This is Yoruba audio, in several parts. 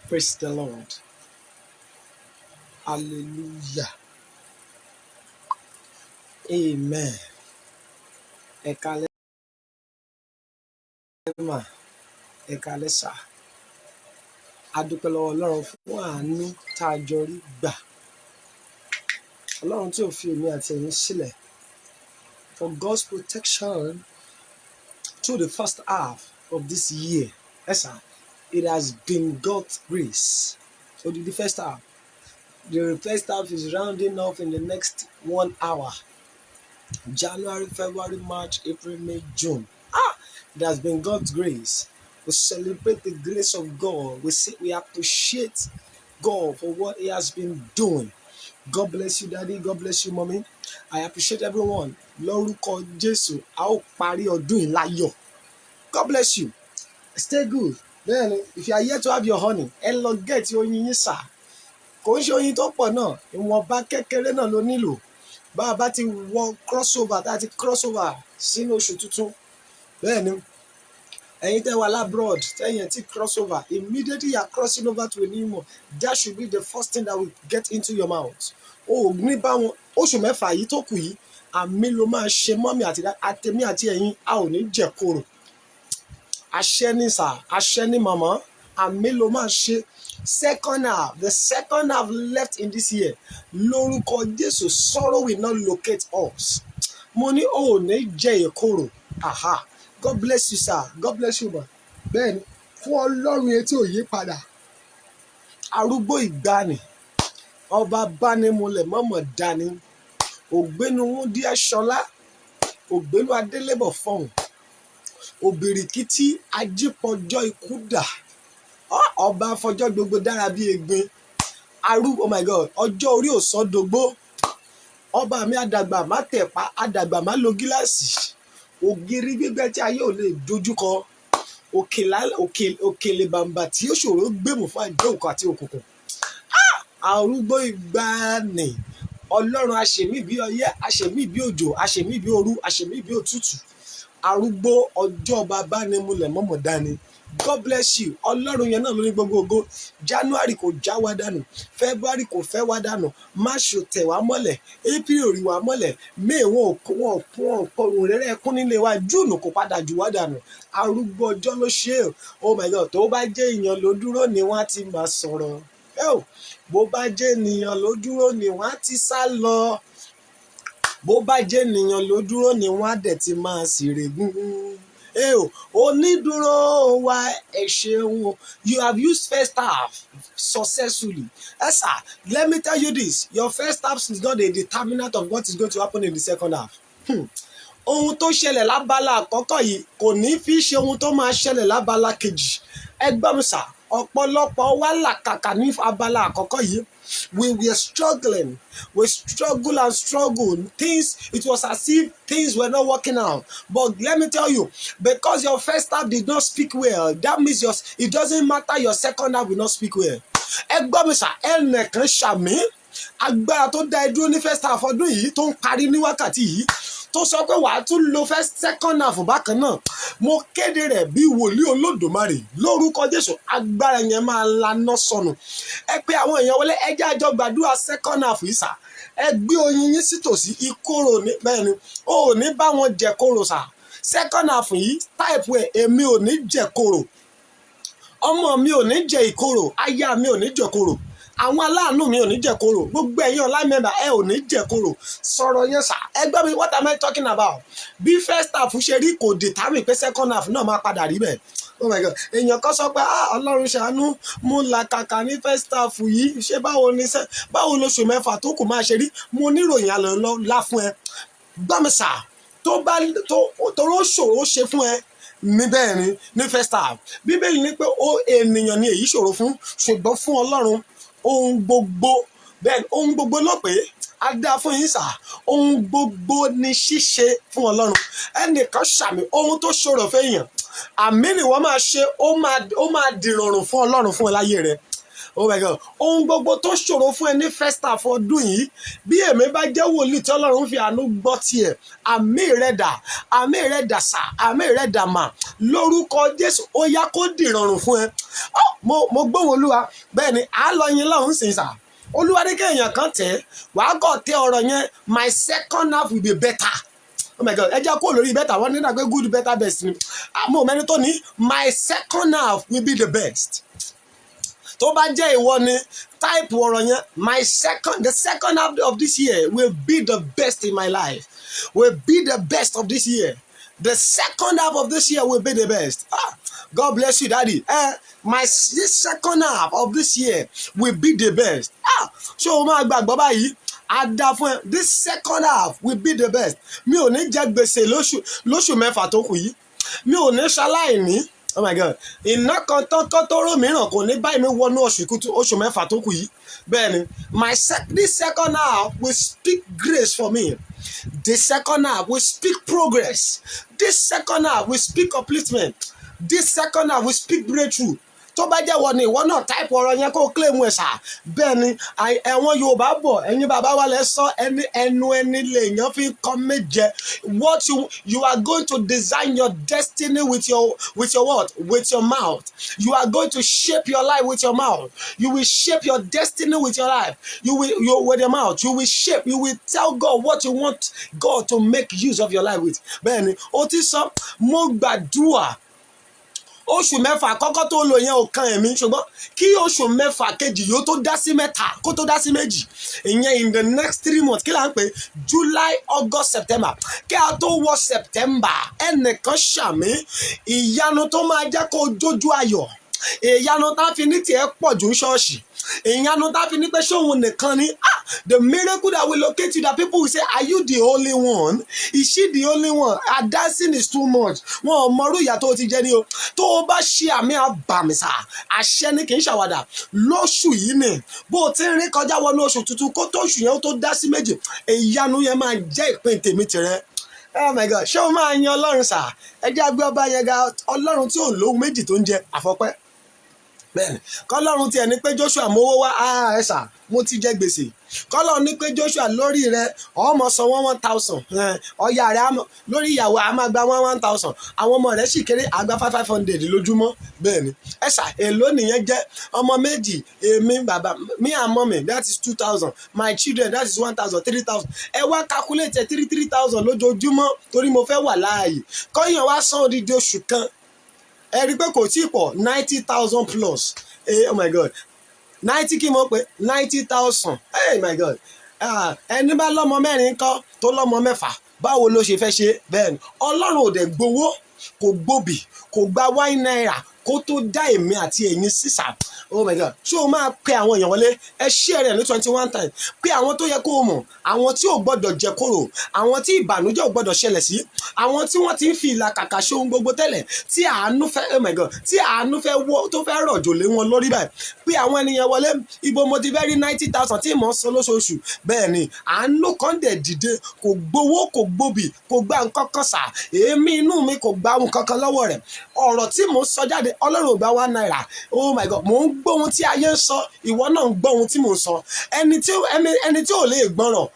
Praise the Lord. Hallelujah. Amen. Ẹ káalẹ́ mà, ẹ káalẹ́ sà. A dúpẹ́ lọ́wọ́ Ọlọ́run fún àánú tá a jọ rí gbà. Ọlọ́run tí ò fi èmi àti ẹ̀yin sílẹ̀. For God's protection through the first half of this year. Yes, sir. It has been God's grace. So the first half. The first half is rounding off in the next 1 hour. January, February, March, April, May, June. It has been God's grace. We celebrate the grace of God. We appreciate God for what He has been doing. God bless you, Daddy. God bless you, Mommy. I appreciate everyone. Lórúkọ Jésù, a ó parí ọdún yìí láyọ̀. God bless you. Stay good. Then, if you are here to have your honey, ẹ lọ get oyin yín sà. Kò ń ṣe oyin tó pọ̀ náà, ìwọ̀nba kékeré náà ló nílò. Bá a bá ti wọ crossover, tá a ti crossover sínú oṣù tuntun. Bẹ́ẹ̀ni, ẹ̀yin tẹ́ wà labroad, tẹ́yìn tí crossover, immediately you are crossing over to a new month. That should be the first thing that will get into your mouth. O ò ní bá wọn oṣù mẹ́fà yìí tó kù yìí, àmì ló máa ṣe mọ́mì àtẹ̀mí àti ẹ̀yin, a ò ní jẹ kóró. Àṣẹ ni sà, àṣẹ ni màmá, àmì ló máa ṣe. Second half, the second half left in this year. Lórúkọ Jésù, sorrow will not locate us. Mo ní o ò ní jẹ ìkorò. Aha. God bless you, sir. God bless you, ma. Bẹ́ẹ̀ni, fún Ọlọ́run etí ò yí padà. Arúgbó ìgbàanì, ọba bánimúlẹ̀ mọ́mọ́ dání. Ògbénu Wúndí Aṣọlá, ògbénu Adélébọ̀ fọ̀hún. Òbìrìkìtì ajípọ̀jọ́ ikú dà. Ọba afọjọ́ gbogbo dára bí egbin. Oh my God, ọjọ́ orí ò sọ dògbó. Ọba mi àdàgbà má tẹ̀pá, àdàgbà má lo gíláàsì. Ògiri gbígbẹ́ tí ayé ò lè dojúkọ. Òkèlè bàǹbà tí ó ṣòro gbèmù fún àjọǹkọ àti òkùnkùn. Arúgbó ìgbàanì, Ọlọ́run aṣèmí bí ọyẹ́, aṣèmí bí òjò, aṣèmí bí òru, aṣèmí bí òtútù. Arúgbó ọjọ́ ọba bánimúlẹ̀ mọ́mọ́ dání. God bless you. Ọlọ́run yẹn náà ló ní gbogbo ògo. January kò já wa dànù. February kò fẹ́ wa dànù. March ò tẹ̀ wá mọ́lẹ̀. April ò rí wa mọ́lẹ̀. May wọn ò kọrùn rẹ́rẹ́ ẹkún nílé wa. June kò padà jù wá dànù. Arúgbó ọjọ́ ló ṣe é. Oh my God, tó bá jẹ́ èèyàn ló dúró ni wọ́n á ti máa sọ̀rọ̀. Bó bá jẹ́ ènìyàn ló dúró ni wọ́n á ti sá lọ. Bó bá jẹ́ ènìyàn ló dúró ni wọ́n á dẹ̀ ti máa ṣèrègùn. Onídúró wa ẹ ṣeun. You have used first half successfully. Yes, sir. Let me tell you this. Your first half is not a determinant of what is going to happen in the second half. Ohun tó ṣẹlẹ̀ lábala àkọ́kọ́ yìí kò ní fi ṣe ohun tó máa ṣẹlẹ̀ lábala kejì. Ẹ gbọ́ mi sà, ọ̀pọ̀lọpọ̀ wa làkàkà ní abala àkọ́kọ́ yìí. We were struggling. We struggle and struggle. It was as if things were not working out. But let me tell you, because your first half did not speak well, that means it doesn't matter your second half will not speak well. Ẹ gbọ́ mi sà, ẹnìkan ṣàmì agbára tó dá ẹ dúró ní first half ọdún yìí tó ń parí ní wákàtí yìí tó sọ pé wàá tún lo second half bákan náà. Mo kéde rẹ̀ bí wòlíì Olódùmarè lórúkọ Jésù, agbára yẹn máa laná sọnù. Ẹ pé àwọn èèyàn wọlé, ẹ jẹ́ àjọ gbàdúrà second half yìí sà. Ẹ gbé oyin yín sítòsí, ìkorò ní bẹ́ẹ̀ ni o ò ní bá wọn jẹ kóró sà. Second half yìí type ẹ̀, èmi ò ní jẹ kóró, ọmọ mi ò ní jẹ ìkorò, aya mi ò ní jẹ kóró, àwọn aláàánú mi ò ní jẹ kóró, gbogbo ẹ̀yin online member ẹ ò ní jẹ kóró. Sọ̀rọ̀ yẹn sà, ẹ gbọ́ mi, what am I talking about? Bí first half ṣe rí kò determine pé second half náà máa padà rí bẹ́ẹ̀. Oh my God, èèyàn kan sọ pé Ọlọ́run ṣàánú, mo làkàkà ní first half yìí, ṣé báwo lóṣù mẹ́fà tó kù máa ṣe rí? Mo níròyìn àlọ́ ńlá fún ẹ. Gbọ́ mi sà, toró ṣòro ṣe fún ẹ ní bẹ́ẹ̀ ni ní first half. Bíbélì ní pé ènìyàn ni èyí ṣòro fún, ṣùgbọ́n fún Ọlọ́run ohun gbogbo ló pé á dá fún yín sà. Ohun gbogbo ni ṣíṣe fún Ọlọ́run. Ẹnìkan ṣàmì ohun tó ṣòro fẹ́yàn, àmì ni wọ́n máa ṣe, ó máa dìrọ̀rùn fún Ọlọ́run fún ẹ láyé rẹ. Oh my God, ohun gbogbo tó ṣòro fún ẹ ní first half ọdún yìí, bí èmi bá jẹ́ wòlíì tí Ọlọ́run fi àánú gbọ́ tiẹ̀, àmì rẹ̀ dà sà, àmì rẹ̀ dà mà lórúkọ Jésù, ó yá kó dìrọ̀rùn fún ẹ. mo gbóhùn olúwa bẹ́ẹ̀ ni à lọ yin lọ́hùn sí sà olúwa ní kéèyàn kan tẹ̀ wàá kọ́ tẹ ọ̀rọ̀ yẹn my second half will be better. Oh my God, ẹ jẹ́ kó lórí better wọ́n ní náà pé good better best ni àmọ́ mẹ́ni tó ní my second half will be the best. Tó bá jẹ́ ìwọ ni type ọ̀rọ̀ yẹn the second half of this year will be the best in my life, will be the best of this year. The second half of this year will be the best. God bless you, Daddy. This second half of this year will be the best. Ṣé o máa gbàgbọ́ báyìí? Ada fún ẹ this second half will be the best. Mi ò ní jẹ gbèsè lóṣù mẹ́fà tó kù yìí. Mi ò ní ṣaláìní. Oh my God, iná kan tọ́kọ́ tó rò mìíràn kò ní báyìí mi wọnú oṣù mẹ́fà tó kù yìí. Bẹ́ẹ̀ni, this second half will speak grace for me. The second half will speak progress. This second half will speak upliftment. This second half will speak breakthrough. Tó bá jẹ́ wọ ni ìwọ náà type ọ̀rọ̀ yẹn kó claim ẹ̀ sà bẹ́ẹ̀ ni ẹ̀wọ̀n Yorùbá bọ̀ ẹ̀yin bàbá wa lẹ sọ ẹnu ẹni lèèyàn fi kọ́ méje. What you are going to design your destiny with your what? With your mouth. You are going to shape your life with your mouth. You will shape your destiny with your life. With your mouth. You will tell God what you want God to make use of your life with. Bẹ́ẹ̀ ni ó ti sọ mo gbàdúrà oṣù mẹ́fà àkọ́kọ́ tó lò yẹn ò kan ẹ̀mí ṣùgbọ́n kí oṣù mẹ́fà kejì yóò tó dá sí mẹ́ta kó tó dá sí méjì ìyẹn in the next 3 months kí là ń pè July, August, September kí a tó wọ September ẹnìkan ṣàmì ìyanu tó máa jẹ́ kó jójú ayọ̀ ìyanu tá fi ní tiẹ̀ pọ̀ jù ṣọ́ọ̀ṣì ìyanu tá fi ní pé ṣóhun nìkan ni the miracle that will locate you that people will say are you the only one, is she the only one, her dancing is too much wọn ò mọrú ìyà tó ti jẹ ní o tó o bá ṣe àmì àbàmìsà àṣẹ ni kì í ṣàwàdà lóṣù yìí ni bó o ti ń rí kọjá wọnú oṣù tuntun kó tó oṣù yẹn ó tó dá sí méjì ìyanu yẹn máa jẹ́ ìpín tèmi tìrẹ. Oh my God, ṣé o máa yan Ọlọ́run sà ẹ jẹ́ agbé ọba yẹn ga Ọlọ́run tí ò lóhun méjì tó ń jẹ àfọpẹ́ bẹ́ẹ̀ni kọ́lọ́run tiẹ̀ ní pé Joshua mowó wá ẹ̀sà mo ti jẹ gbèsè kọ́lọ́run ní pé Joshua lórí rẹ ọmọ san 1,000 ọ̀yà rẹ lórí ìyàwó a máa gba 1,000 àwọn ọmọ rẹ sì kéré àgbà 500 lójúmọ́ bẹ́ẹ̀ni ẹ̀sà èló nìyẹn jẹ́ ọmọ méjì èmi bàbá me and mommy that is 2,000 my children that is 1,000 3,000 ẹ wá calculate 3,000 lójoojúmọ́ torí mo fẹ́ wà láàyè kọ́yàn wá san odidi oṣù kan ẹ rí pé kò tí ì pọ̀ 90,000 plus oh my God 90 kí mo pé 90,000 oh my God ẹni bá lọ́mọ mẹ́rin kọ́ tó lọ́mọ mẹ́fà báwo ló ṣe fẹ́ ṣe bẹ́ẹ̀ ni Ọlọ́run ò dẹ̀ gbowó kò gbòbì kò gba wáìn náírà kó tó dá èmi àti ẹ̀yin sísà oh my God ṣé o máa pe àwọn èèyàn wọlé ẹ share rẹ̀ ní 21 times pé àwọn tó yẹ kó o mọ̀ àwọn tí ò gbọ́dọ̀ jẹ kóró àwọn tí ìbànújẹ́ ò gbọ́dọ̀ ṣẹlẹ̀ sí àwọn tí wọ́n ti ń fi ìlàkàkà ṣe ohun gbogbo tẹ́lẹ̀ tí àánú fẹ́ oh my God tí àánú fẹ́ wọ́ tó fẹ́ rọ̀jò lé wọn lórí báyìí pé àwọn ènìyàn wọlé ibo mo ti fẹ́ rí 90,000 tí mò ń san lóṣooṣù bẹ́ẹ̀ ni àánú kan dẹ̀ dìde kò gbowó kò gbòbì kò gba nǹkan kan sà èémí inú mi kò gba nǹkan kan lọ́wọ́ rẹ̀ ọ̀rọ̀ tí mò ń sọ jáde Ọlọ́run ò gba 1 naira oh my God mò ń gbọ́ ohun tí ayé ń sọ ìwọ náà ń gbọ́ ohun tí mò ń sọ ẹni tí ò lè gbọ́ràn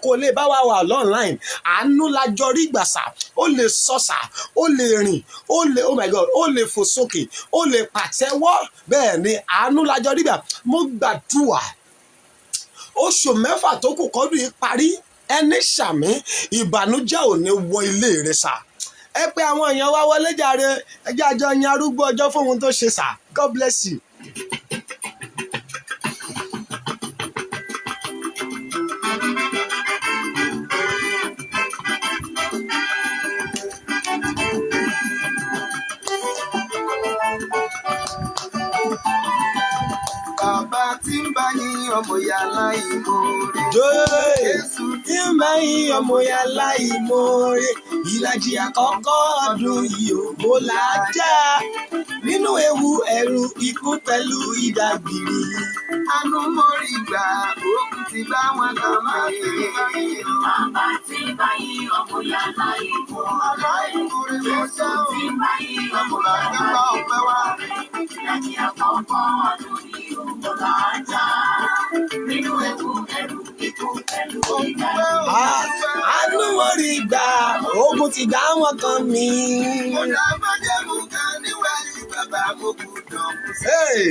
kò lè bá wa wà online àánú lájọ rí gbàsà ó lè sọ̀sà ó lè rìn ó lè oh my God ó lè fò sókè ó lè pàtẹ́wọ́ bẹ́ẹ̀ ni àánú lájọ rí gbà mo gbàdúrà oṣù mẹ́fà tó kù kọ́dún yìí parí ẹni ṣàmì ìbànújẹ́ ò ní wọ ilé rẹ̀ sà ẹ pé àwọn èèyàn wá wọlé jàre ẹjẹ́ àjọ yan arúgbó ọjọ́ fún ohun tó ṣe sà God bless you. Bàbá tí ń bá yín ọmọ ìyá aláìmoore. Jésù tí ń bá yín ọmọ ìyá aláìmoore. Ìlàjì àkọ́kọ́ ọdún yìí ò mo là á já. Nínú ewu ẹ̀rù ikú pẹ̀lú ìdágbìrì. Àánú mo rí gbà òkú ti bá wọn kan máa ń rí. Bàbá tí ń bá yín ọmọ ìyá aláìmoore. Jésù tí ń bá yín ọmọ ìyá aláìmoore. Ìlàjì àkọ́kọ́ ọdún yìí ò mo là á já. Nínú ewu ẹ̀rù ikú pẹ̀lú ìdágbìrì. Àánú mo rí gbà ogun ti gbá wọn kan mi. Mo dá májẹ̀mú kan níwájú bàbá mo kú gbọ́dọ̀ kù sí.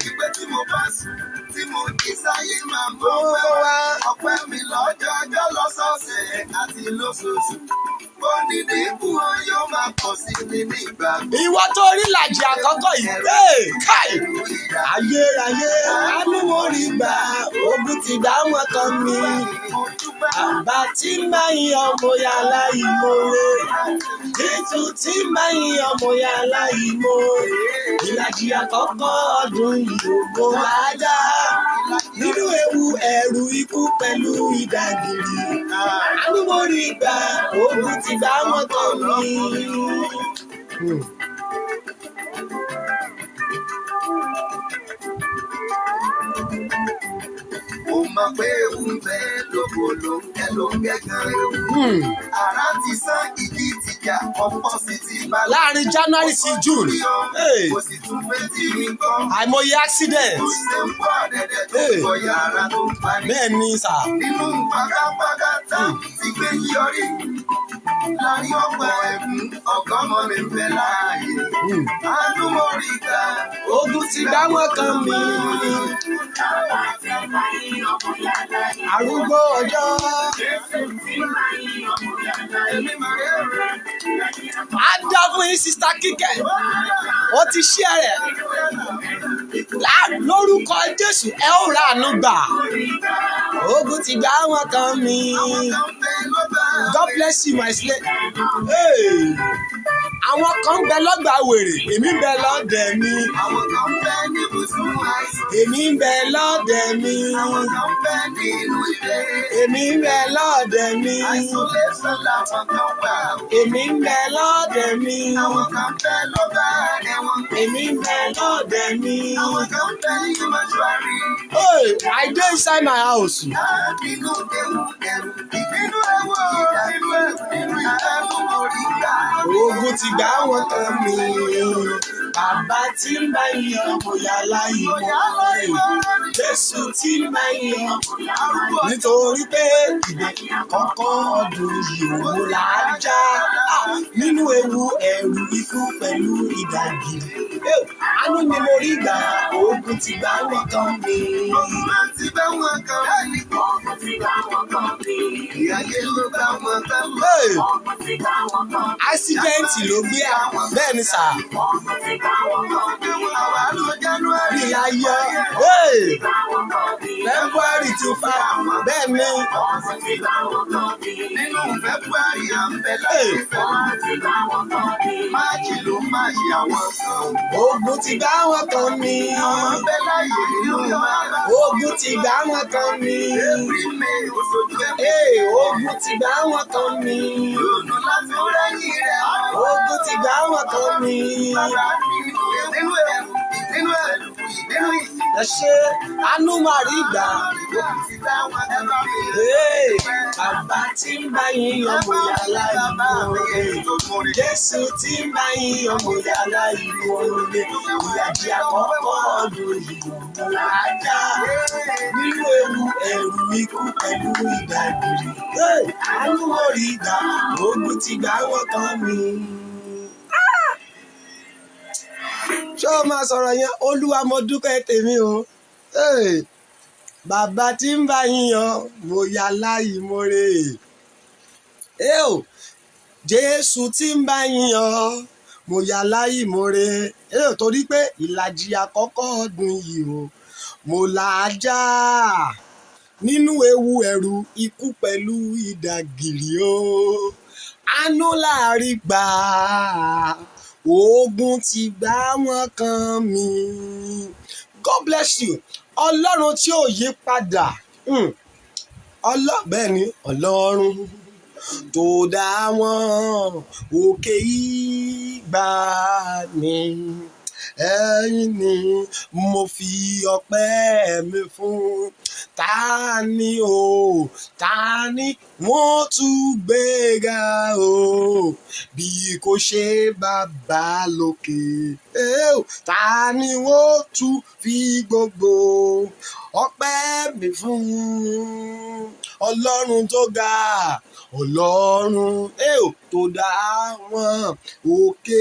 Ìgbẹ́ tí mo bá sùn, tí mo jí sáyé máa mọ̀ wá. Ọpẹ́ mi lọ́jọ́ ọjọ́ lọ́sọ̀ọ̀sẹ̀ àti lóṣooṣù. Ó ní dínkù wọn yóò máa pọ̀ sí mi ní ìgbà. Ìwọ tó rí ìlàjì àkọ́kọ́ yìí, káì. Ayérayé, àánú mo rí gbà, ogun ti dá wọn kan mi. Bàbá tí máa ń yan ọmọ ya láìmoore. Jésù tí máa ń yan ọmọ ya láìmoore. Ìlàjì àkọ́kọ́ ọdún yìí ògo lájà. Nínú ewu ẹ̀rù ikú pẹ̀lú ìdágìrì. Àánú mo rí gbà, ogun ti dá wọn kan mi. Mo mọ̀ pé ewu ń bẹ lóko ló ń gẹ́gàn ewu. Àrá ti sán ìdí ìtìjà ọ̀pọ̀ sì ti bá lọ. Láàrin January sí June, Kò sì tún fẹ́ tí mi gbọ́. àìmọye accident. Ó ṣe ń bọ̀ dẹ̀dẹ̀ tó ń bọ̀ yàrá tó ń parí. Bẹ́ẹ̀ ni sà. Nínú pákápáká tá ti gbé yọrí. Láàrin ọ̀pọ̀ ẹ̀kún ọ̀gọ́mọ mi ń bẹ láàyè. Àánú mo rí gbà. Ogun ti dá wọn kan mi. Arúgbó ọjọ́. Á dá fún yín sista Kíkẹ́. Ó ti ṣí ẹ̀rẹ̀. Lórúkọ Jésù ẹ ó ra àánú gbà. Ogun ti dá wọn kan mi. God bless you my slave. Àwọn kan ń bẹ lọ́gbà wèrè, èmi ń bẹ lọ́dẹ̀ mi. Àwọn kan ń bẹ ní ibùsùn àìsàn. Èmi ń bẹ lọ́dẹ̀ mi. Àwọn kan ń bẹ nínú ilé. Èmi ń bẹ lọ́dẹ̀ mi. Isolation làwọn kan wà. Èmi ń bẹ lọ́dẹ̀ mi. Àwọn kan ń bẹ lọ́gbà ẹ̀wọ̀n. Èmi ń bẹ lọ́dẹ̀ mi. Àwọn kan ń bẹ ní mọ́ṣúárì. Hey, I dey inside my house. Nínú ewu ẹ̀rù. Nínú ewu nínú ìdààmú orí gbà. Ogun ti gbá wọn kan mi. Bàbá tí ń bá yan bóyá láìmọ̀. Jésù tí ń bá yan. Nítorí pé ìgbà àkọ́kọ́ ọdún yìí òun là á já. Nínú ewu ẹ̀rù ikú pẹ̀lú ìdàgìrì. Àánú ni mo rí gbà, ogun ti gbá wọn kan mi. Ogun ti gbá wọn kan mi. Ìyáyé ló gbá wọn kan mi. Accident ló gbé àwọn bẹ́ẹ̀ ni sà. Bí ayọ̀ February ti fa bẹ́ẹ̀ ni. Nínú February à ń bẹ láti fẹ́. Máàjì ló máa ṣe àwọn kan. Ogun ti gbá wọn kan mi. Àwọn bẹ láyé nínú máàbà. Ogun ti gbá wọn kan mi. Every May oṣooṣù ẹ̀. Ogun ti gbá wọn kan mi. Lónà láti rẹ́yìn rẹ̀. Ogun ti gbá wọn kan mi. Ẹ ṣe àánú máa rí gbà. Bàbá tí ń bá yín ọmọ yàrá ìwọ. Jésù tí ń bá yín ọmọ yàrá ìwọ. Ìyàjì àkọ́kọ́ ọdún ìwọ ajá. Nínú ewu ẹ̀rù ikú pẹ̀lú ìdàgìrì. Àánú máa rí gbà. Ogun ti gbá wọn kan mi. Ṣé o máa sọ̀rọ̀ yẹn? Olúwa mo dúpẹ́ tèmi o. Bàbá tí ń bá yín yan, mo yà láìmoore. Jésù tí ń bá yín yan, mo yà láìmoore. Torí pé ìlàjì àkọ́kọ́ ọdún yìí o, mo là á já. Nínú ewu ẹ̀rù ikú pẹ̀lú ìdàgìrì o. Àánú láàrí gbà. Ogun ti gbá wọn kan mi. God bless you. Ọlọ́run tí ò yí padà. Bẹ́ẹ̀ ni Ọlọ́run tó dá wọn òkè ìgbà ni. Ẹ̀yin ni mo fi ọpẹ́ mi fún. Ta ni wọ́n tún gbéga o bí kò ṣe bàbá lókè. Ta ni wọ́n tún fi gbogbo ọpẹ́ mi fún. Ọlọ́run tó ga, Ọlọ́run tó dá wọn òkè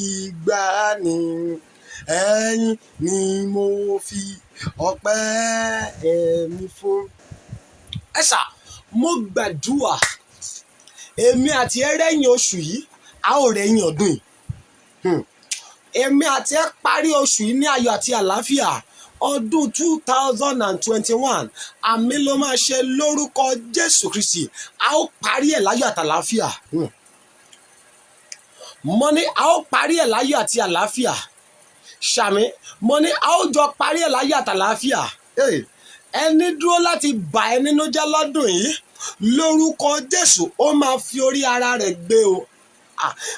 ìgbà ni. ẹ̀yin ni mo fi ọpẹ́ mi fún. ẹ sà mo gbàdúrà èmi àti ẹ rẹ́yìn oṣù yìí a ó rẹ́yìn ọdún yìí. Èmi àti ẹ parí oṣù yìí ní ayọ̀ àti àlàáfíà ọdún 2021 àmì ló máa ṣe lórúkọ Jésù Kristi a ó parí ẹ̀ láyọ̀ àti àlàáfíà. Mo ní a ó parí ẹ̀ láyọ̀ àti àlàáfíà. Ṣàmì mo ní a ó jọ parí ẹ̀ láyọ̀ àti àlàáfíà. Ẹni dúró láti bà ẹ́ nínú jẹ́ lọ́dún yìí lórúkọ Jésù ó máa fi orí ara rẹ̀ gbé o.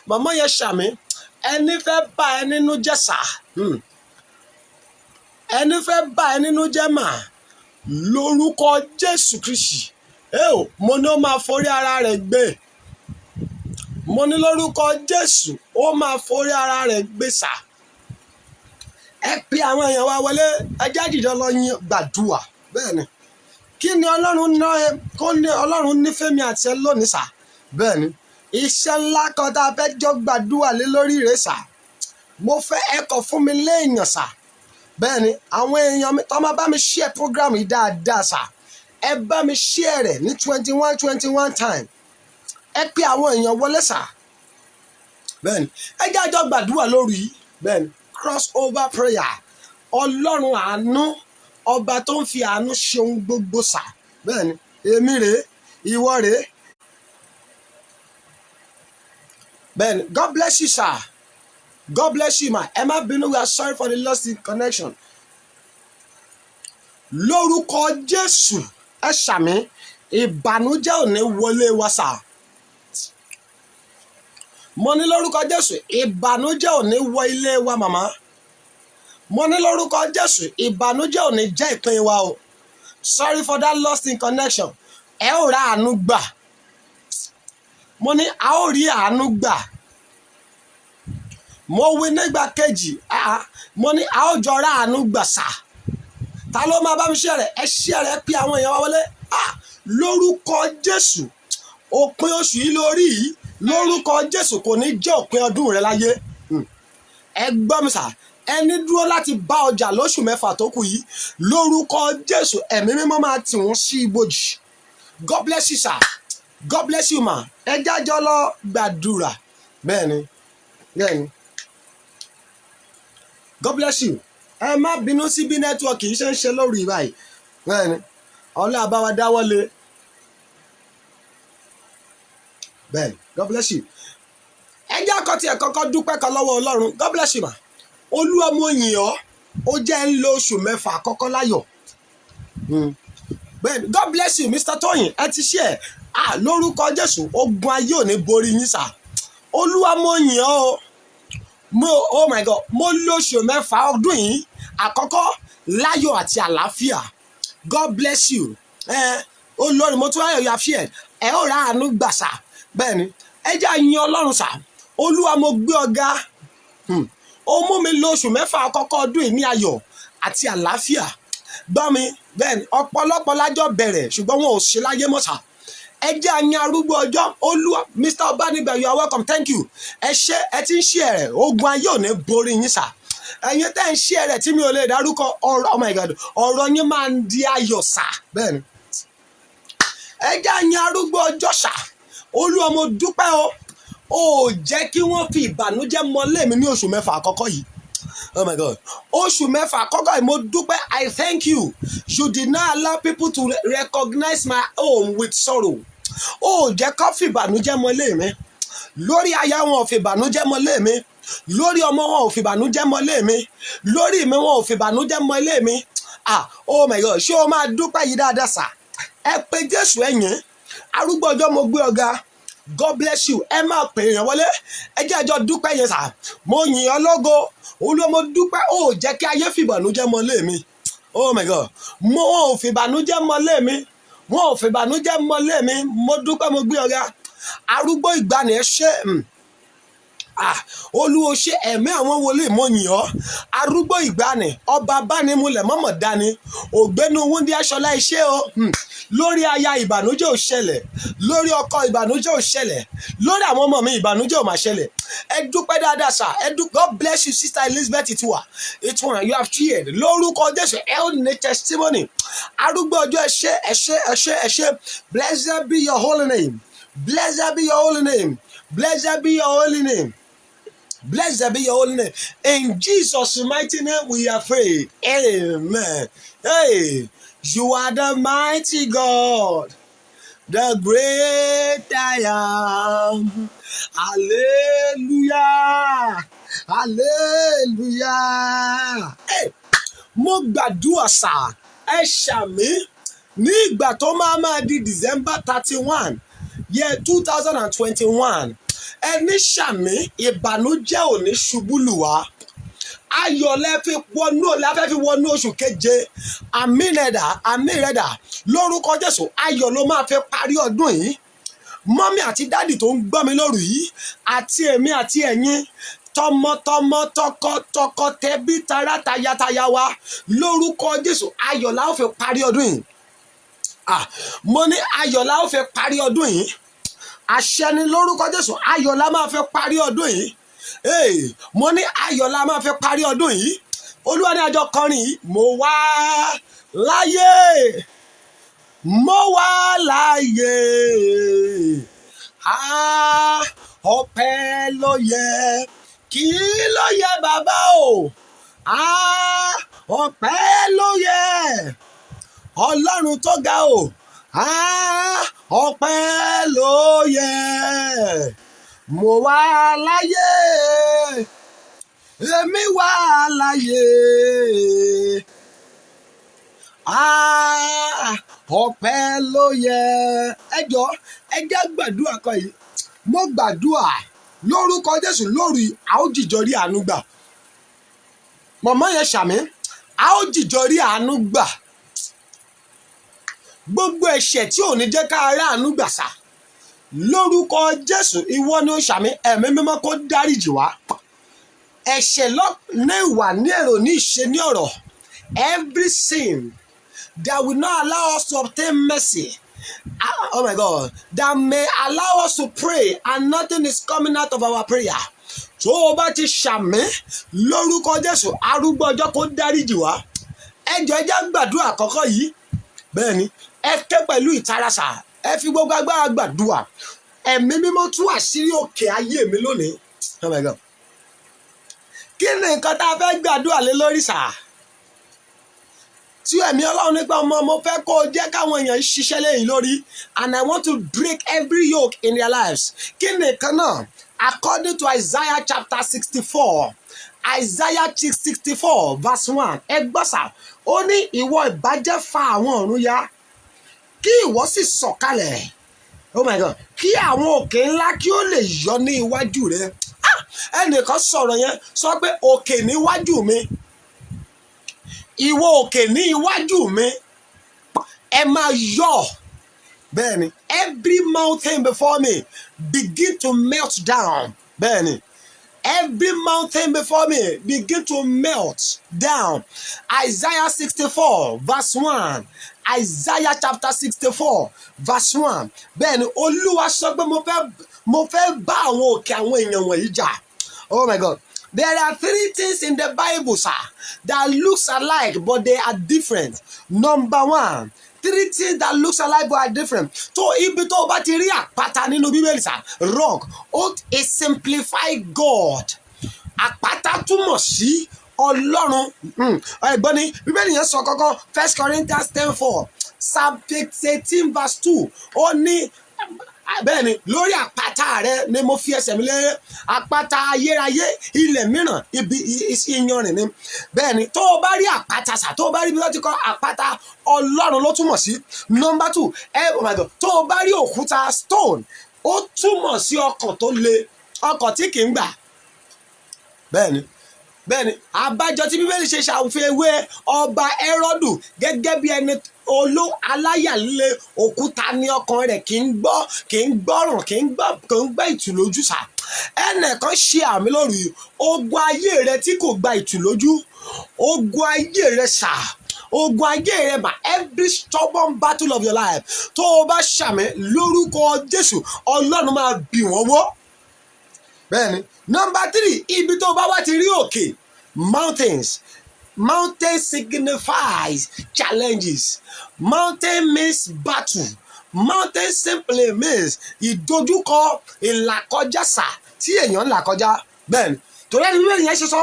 Màmá yẹn ṣàmì ẹni fẹ́ bà ẹ́ nínú jẹ́ sà ẹni fẹ́ bà ẹ́ nínú jẹ́ mà lórúkọ Jésù Kristi mo ní ó máa forí ara rẹ̀ gbé. Mo ní lórúkọ Jésù ó máa forí ara rẹ̀ gbé sà. Ẹ pe àwọn èèyàn wa wọlé ẹjẹ́ àjìjọ lọ yin gbàdúrà bẹ́ẹ̀ ni kí ni Ọlọ́run nífẹ̀ẹ́ mi àti ẹ lónìí sà bẹ́ẹ̀ ni iṣẹ́ ńlá kan tá a fẹ́ jọ gbàdúrà lé lórí rẹ̀ sà mo fẹ́ ẹ kọ fún mi léèyàn sà bẹ́ẹ̀ ni àwọn èèyàn mi tó máa bá mi share program yìí dáadáa sà ẹ bá mi share rẹ̀ ní 21 time ẹ pe àwọn èèyàn wọlé sà bẹ́ẹ̀ ni ẹ jẹ́ àjọ gbàdúrà lórí bẹ́ẹ̀ ni cross over prayer Ọlọ́run àánú ọba tó ń fi àánú ṣe ohun gbogbo sà bẹ́ẹ̀ ni èmi rèé ìwọ rèé bẹ́ẹ̀ ni God bless you sir God bless you ma ẹ má bínú we are sorry for the lost in connection lórúkọ Jésù ẹ ṣàmì ìbànújẹ́ ò ní wọlé wa sà mo ní lórúkọ Jésù ìbànújẹ́ ò ní wọ ilé wa màmá mo ní lórúkọ Jésù ìbànújẹ́ ò ní jẹ́ ìpín wa o sorry for that lost in connection ẹ ó ra àánú gbà mo ní a ó rí àánú gbà mo wí nígbà kejì mo ní a ó jọ ra àánú gbà sà ta ló máa bá mi ṣe rẹ̀ ẹ ṣe rẹ̀ pé àwọn èèyàn wa wọlé lórúkọ Jésù òpin oṣù yìí lórí yìí lórúkọ Jésù kò ní jẹ́ òpin ọdún rẹ láyé ẹ gbọ́ mi sà ẹni dúró láti bá ọjà lóṣù mẹ́fà tó kù yìí lórúkọ Jésù ẹ̀mí mímọ́ máa tì wọ́n sí ibojì God bless you sir God bless you ma ẹ jájọ́ lọ gbàdúrà bẹ́ẹ̀ ni God bless you ẹ má bínú sí bí nẹ́tíwọ̀kì yìí ṣe ń ṣe lórí báyìí bẹ́ẹ̀ ni ọlọ́ àbáwá dáwọ́lé bẹ́ẹ̀ ni God bless you ẹ jẹ́ àkọ́tì ẹ̀ kọ́kọ́ dúpẹ́ kan lọ́wọ́ Ọlọ́run God bless you ma Olúwa mo yìn ọ́ ó jẹ́ ń lo oṣù mẹ́fà àkọ́kọ́ láyọ̀ bẹ́ẹ̀ ni God bless you Mr. Tóyìn ẹ ti ṣe ẹ̀ lórúkọ Jésù ogun ayé ò ní borí yín sà Olúwa mo yìn ọ́ oh my God mo lóṣù mẹ́fà ọdún yìí àkọ́kọ́ láyọ̀ àti àlàáfíà God bless you olórí mo tún ayọ̀ yà fi ẹ ó ra àánú gbà sà bẹ́ẹ̀ ni ẹ jẹ́ àyìn Ọlọ́run sà Olúwa mo gbé ọ̀gá ó mú mi lóṣù mẹ́fà àkọ́kọ́ ọdún yìí ní ayọ̀ àti àlàáfíà gbọ́ mi bẹ́ẹ̀ ni ọ̀pọ̀lọpọ̀ lájọ́ bẹ̀rẹ̀ ṣùgbọ́n wọn ò ṣe láyé mọ́ sà ẹ jẹ́ àyìn arúgbó ọjọ́ Olúwa Mr. Obanigba you are welcome thank you ẹ ṣe ẹ ti ń ṣe ẹ̀rẹ̀ ogun ayé ò ní borí yín sà ẹ̀yin tẹ́ ń ṣe ẹ̀rẹ̀ tí mi ò lè dárúkọ oh my God ọ̀rọ̀ yín máa ń di ayọ̀ sà bẹ́ẹ̀ ni ẹ jẹ́ àyìn arúgbó ọjọ́ sà Olúwa mo dúpẹ́ ó jẹ́ kí wọ́n fi ìbànújẹ́ mọ́lé mi ní oṣù mẹ́fà àkọ́kọ́ yìí oh my God oṣù mẹ́fà àkọ́kọ́ yìí mo dúpẹ́ I thank you you did not allow people to recognize my home with sorrow ó jẹ́ kó fi ìbànújẹ́ mọ́lé mi lórí aya wọn ò fi ìbànújẹ́ mọ́lé mi lórí ọmọ wọn ò fi ìbànújẹ́ mọ́lé mi lórí mi wọn ò fi ìbànújẹ́ mọ́lé mi oh my God ṣé o máa dúpẹ́ yìí dáadáa sà ẹ pé Jésù ẹ̀yìn arúgbó ọjọ́ mo gbé ọ̀gá God bless you ẹ máa pè èèyàn wọlé ẹ jẹ́ àjọ dúpẹ́ yẹn sà mo yìn ọ́ lógo Olúwa mo dúpẹ́ ó jẹ́ kí ayé fìbànújẹ́ mọ́lé mi oh my God wọn ò fìbànújẹ́ mọ́lé mi wọn ò fìbànújẹ́ mọ́lé mi mo dúpẹ́ mo gbé ọ̀gá arúgbó ìgbàanì ẹ ṣé Olúwo ṣe ẹ̀mí àwọn wòlíì mo yìn ọ́ arúgbó ìgbàanì ọba bánimúlẹ̀ mọ́mọ́ dání ògbénu wúndí aṣọlá iṣẹ́ o lórí aya ìbànújẹ́ ò ṣẹlẹ̀ lórí ọkọ ìbànújẹ́ ò ṣẹlẹ̀ lórí àwọn ọmọ mi ìbànújẹ́ ò máa ṣẹlẹ̀ ẹ dúpẹ́ dáadáa sà God bless you sister Elizabeth Ituwan you have cheered lórúkọ Jésù ẹ ó ní testimony arúgbó ọjọ́ ẹ ṣé blessed be your holy name blessed be your holy name blessed be your holy name. Blessed be your holy name. In Jesus' mighty name we are prayed. Amen. Hey, you are the mighty God, the great I am. Hallelujah. Hallelujah. Hey, mo gbàdúrà sà ẹ ṣàmì ní ìgbà tó máa di December 31 year 2021. Ẹni ṣàmì ìbànújẹ́ ò ní ṣubú lù wá ayọ̀ lẹ́fí wọnú oṣù keje àmìrẹ́dà lórúkọ Jésù ayọ̀ ló máa fi parí ọdún yìí mọ́mí àti dádì tó ń gbọ́ mi lóru yìí àti èmi àti ẹ̀yin tọmọtọmọ tọkọtọkọ tẹbí tará tayátayá wa lórúkọ Jésù ayọ̀ la ó fi parí ọdún yìí mo ní ayọ̀ la ó fi parí ọdún yìí àṣẹ ni lórúkọ Jésù ayọ̀ la máa fẹ́ parí ọdún yìí mo ní ayọ̀ la máa fẹ́ parí ọdún yìí Olúwa ní àjọ kọrin yìí mo wà láyé ọpẹ́ ló yẹ kí ló yẹ bàbá o ọpẹ́ ló yẹ Ọlọ́run tó ga o ọpẹ́ ló yẹ mo wà láyé èmi wà láyé ọpẹ́ ló yẹ ẹ jẹ́ gbàdúrà kan yìí mo gbàdúrà lórúkọ Jésù lórí a ó jìjọ rí àánú gbà mọ̀mọ́ yẹn ṣàmì a ó jìjọ rí àánú gbà gbogbo ẹ̀ṣẹ̀ tí ò ní jẹ́ ká ará àánú gbà sá lórúkọ Jésù ìwọ ni ó ṣàmì ẹ̀mí mímọ́ kó dáríjì wá ẹ̀ṣẹ̀ ní ìwà ní èrò ní ìṣe ní ọ̀rọ̀ every sin that will not allow us to obtain mercy oh my God that may allow us to pray and nothing is coming out of our prayer tó o bá ti ṣàmì lórúkọ Jésù arúgbó ọjọ́ kó dáríjì wá ẹjọ́ ẹjá gbàdúrà àkọ́kọ́ yìí bẹ́ẹ̀ ni ẹ ké pẹ̀lú ìtarasà ẹ fi gbogbo agbára gbàdúrà ẹ̀mí mímọ́ tú àṣírí òkè ayé mi lónìí oh my God kí ni nǹkan tá a fẹ́ gbàdúrà lé lórí sà tí ẹ̀mí Ọlọ́run nípa ọmọ mo fẹ́ kó o jẹ́ káwọn èèyàn ṣiṣẹ́ lẹ́yìn lórí and I want to break every yoke in their lives kí ni nǹkan náà according to Isaiah chapter 64 Isaiah 64 verse 1 ẹ gbọ́ sà ó ní ìwọ ìbàjẹ́ fa àwọn ọ̀run ya kí ìwọ sì sọ̀kalẹ̀ oh my God kí àwọn òkè ńlá kí ó lè yọ ní iwájú rẹ ẹnìkan sọ̀rọ̀ yẹn sọ pé òkè níwájú mi ìwọ òkè ní iwájú mi ẹ máa yọ̀ bẹ́ẹ̀ ni every mountain before me begin to melt down bẹ́ẹ̀ ni every mountain before me begin to melt down Isaiah 64 verse 1 Isaiah chapter 64 verse 1 bẹ́ẹ̀ ni Olúwa sọ pé mo fẹ́ bá àwọn òkè àwọn èèyàn wọ̀nyí jà oh my God there are 3 things in the Bible sir that looks alike but they are different number 1 3 things that looks alike but are different tó ibi tó bá ti rí àpáta nínú Bíbélì sir rock a simplified God àpáta túmọ̀ sí Ọlọ́run ẹ̀gbọ́n ni Bíbélì yẹn sọ kọ́kọ́ 1 Corinthians 10:4 Psalm 18 verse 2 ó ní bẹ́ẹ̀ ni lórí àpáta rẹ ni mo fi ẹsẹ̀ mi lé àpáta ayérayé ilẹ̀ mìíràn ibi iyanrìn ni bẹ́ẹ̀ ni tó o bá rí àpáta sà tó o bá rí bí wọ́n ti kọ́ àpáta Ọlọ́run ló túmọ̀ sí number 2 oh my God tó o bá rí òkúta stone ó túmọ̀ sí ọkàn tó le ọkàn tí kì í gbà bẹ́ẹ̀ ni àbájọ tí Bíbélì ṣe ṣàfiwé ọba Hẹ́rọ́dù gẹ́gẹ́ bí ẹni aláyàlé òkúta ní ọkàn rẹ̀ kì í gbọ́ kì í gbọ́ràn kì í gbọ́ ìtùlójú sà. ẹnìkan ṣe àmì lórí ogun ayé rẹ tí kò gba ìtùlójú, ogun ayé rẹ sà, ogun ayé rẹ mà, every stubborn battle of your life tó o bá ṣàmì lórúkọ Jésù Ọlọ́run máa bì wọ́n wó. bẹ́ẹ̀ni number 3, ibi tó o bá wá ti rí òkè, mountains. Mountain signifies challenges. Mountain means battle. Mountain simply means ìdojúkọ, ìlàkọjá sà tí èèyàn ń là kọjá. bẹ́ẹ̀ni torí ẹni wíwẹ̀ yẹn ṣe sọ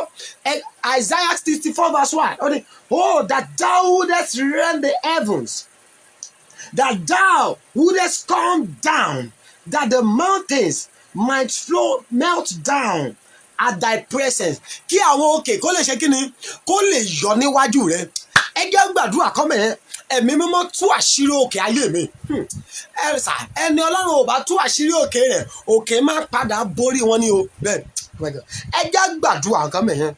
Isaiah 64:1 ó ní oh that thou wouldest rend the heavens, that thou wouldest come down, that the mountains might flow, melt down at thy presence. Kí àwọn òkè kó lè ṣe kí ni, kó lè yọ níwájú rẹ. ẹ jẹ́ gbàdúrà kọ́mọ̀ yẹn, ẹ̀mí mímọ́ tú àṣírí òkè ayé mi. ẹni Ọlọ́run ò bá tú àṣírí òkè rẹ̀, òkè máa padà borí wọn ni o. bẹ́ẹ̀ ẹ jẹ́ gbàdúrà kọ́mọ̀ yẹn,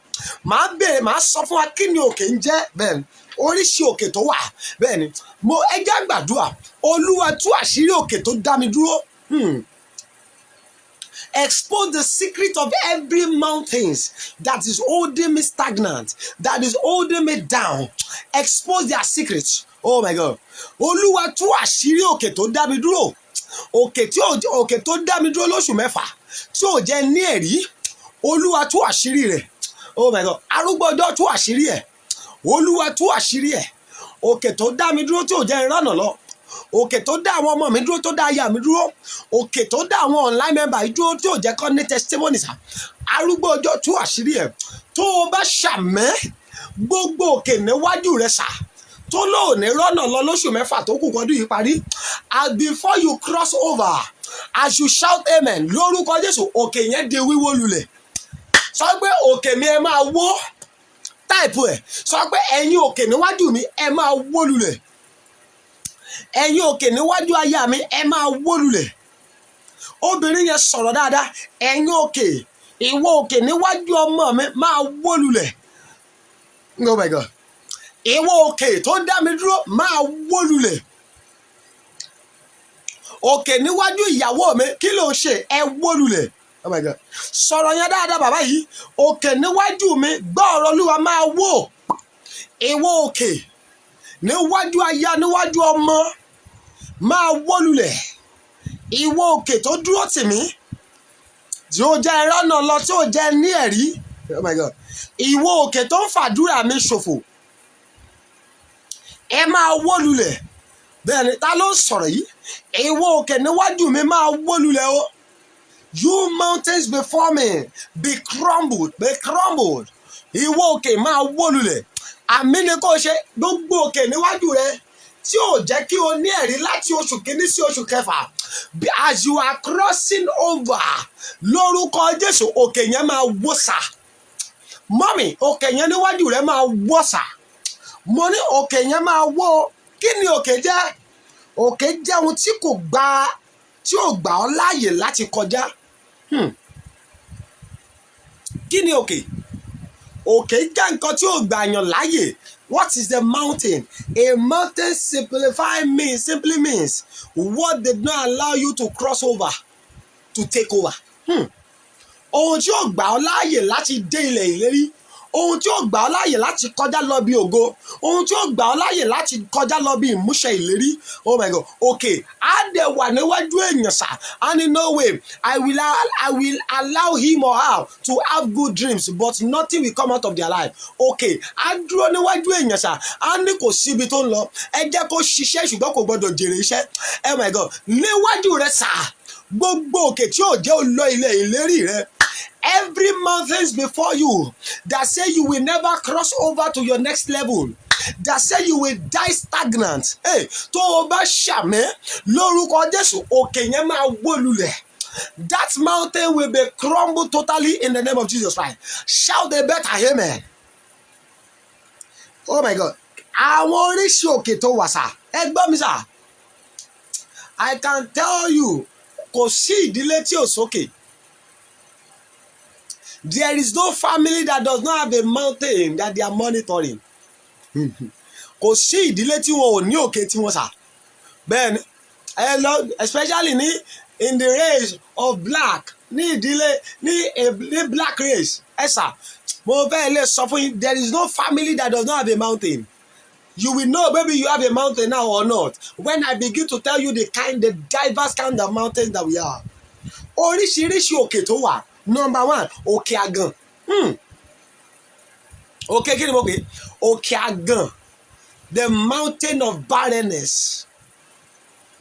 màá sọ fún wa kí ni òkè ń jẹ́. bẹ́ẹ̀ oríṣi òkè tó wà. bẹ́ẹ̀ ni ẹ jẹ́ gbàdúrà, Olúwa tú àṣírí òkè tó dá mi dúró. Expose the secret of every mountains that is holding me stagnant, that is holding me down. Expose their secrets. Oh my God. Olúwa tú àṣírí òkè tó dá mi dúró. Òkè tó dá mi dúró lóṣù mẹ́fà tí ò jẹ́ ní ẹ̀rí. Olúwa tú àṣírí rẹ̀. Oh my God. Arúgbó ọjọ́ tú àṣírí ẹ̀. Olúwa tú àṣírí ẹ̀. Òkè tó dá mi dúró tí ò jẹ́ ìrànà lọ. Òkè tó dá àwọn ọmọ mi dúró, tó dá aya mi dúró. Òkè tó dá àwọn online member dúró tí ò jẹ́ kó ní testimony sà. Arúgbó ọjọ́ tú àṣírí ẹ̀. Tó o bá ṣàmẹ́ gbogbo òkè níwájú rẹ̀ sà, tó lóòní rọ́nà lọ lóṣù mẹ́fà tó kù kọ́dún yìí parí. And before you cross over, as you shout amen lórúkọ Jésù, òkè yẹn di wíwó lulẹ̀. Sọ pé òkè mi ẹ máa wó. Táìpù ẹ̀ sọ pé ẹ̀yin òkè níwájú mi ẹ máa wó lulẹ̀. Ẹ̀yin òkè níwájú aya mi ẹ máa wó lulẹ̀. Obìnrin yẹn sọ̀rọ̀ dáadáa. Ẹ̀yin òkè, ìwọ òkè níwájú ọmọ mi máa wó lulẹ̀. Oh my God. Ìwọ òkè tó dá mi dúró máa wó lulẹ̀. Òkè níwájú ìyàwó mi kí ló ń ṣe, ẹ wó lulẹ̀. Oh my God. Sọ̀rọ̀ yẹn dáadáa bàbá yìí. Òkè níwájú mi gbọ́ ọ̀rọ̀ Olúwa máa wó. Ìwọ òkè níwájú aya níwájú ọmọ máa wó lulẹ̀. Ìwọ òkè tó dúró tì mí tí ó jẹ́ ìrànà lọ, tí ó jẹ́ ní ẹ̀rí. Oh my God. Ìwọ òkè tó ń fàdúrà mi ṣòfò ẹ máa wó lulẹ̀. bẹ́ẹ̀ ni ta ló ń sọ̀rọ̀ yìí? Ìwọ òkè níwájú mi máa wó lulẹ̀ o. You mountains before me be crumbled, be crumbled. Ìwọ òkè máa wó lulẹ̀. Àmì ni kò ṣe gbogbo òkè níwájú rẹ tí ò jẹ́ kí o ní ẹ̀rí láti oṣù kìíní sí oṣù kẹfà. As you are crossing over lórúkọ Jésù, òkè yẹn máa wó sà. Mọ́mì, òkè yẹn níwájú rẹ máa wó sà. Mo ní òkè yẹn máa wó. Kí ni òkè jẹ́? Òkè jẹ́ ohun tí ò gbà ọ́ láàyè láti kọjá. Kí ni òkè? Òkè jẹ́ nǹkan tí ò gbà yàn láàyè. What is the mountain? A mountain simply means what did not allow you to cross over, to take over. Ohun tí ò gbà ọ́ láàyè láti dé ilẹ̀ ìlérí. Ohun tí ó gbà ọ́ láàyè láti kọjá lọ bí ògo. Ohun tí ó gbà ọ́ láàyè láti kọjá lọ bí ìmúṣẹ ìlérí. Oh my God. Okay. Á dẹ̀ wà níwájú èèyàn sà. And in no way I will allow him or her to have good dreams, but nothing will come out of their life. Okay. Á dúró níwájú èèyàn sà. Á ní kò síbi tó ń lọ. Ẹ jẹ́ kó ṣiṣẹ́ ṣùgbọ́n kò gbọdọ̀ jèrè iṣẹ́. Oh my God. Níwájú rẹ sà. Gbogbo òkè tí ò jẹ́ ó lọ ilẹ̀ ìlérí rẹ. Every mountains before you that say you will never cross over to your next level, that say you will die stagnant. Hey, tó o bá ṣàmẹ́ lórúkọ Jésù, òkè yẹn máa wó lulẹ̀. That mountain will be crumbled totally in the name of Jesus Christ. Shout a better amen. Oh my God. Àwọn oríṣi òkè tó wà sà. Ẹ gbọ́ mi sà. I can tell you, kò sí ìdílé tí ò sókè. There is no family that does not have a mountain that they are monitoring. kò sí ìdílé tí wọn ò ní òkè tí wọn sà bẹ́ẹ̀ ni ẹ lọ especially ní in the race of black ní ìdílé ní black race ẹ sà mo fẹ́ lè sọ fún yín there is no family that does not have a mountain. You will know maybe you have a mountain now or not when I begin to tell you the diverse kind of mountains that we have. Oríṣiríṣi òkè tó wà. Number one, òkè àgàn. Òkè kí ni mo pè? Òkè àgàn. The mountain of barrenness.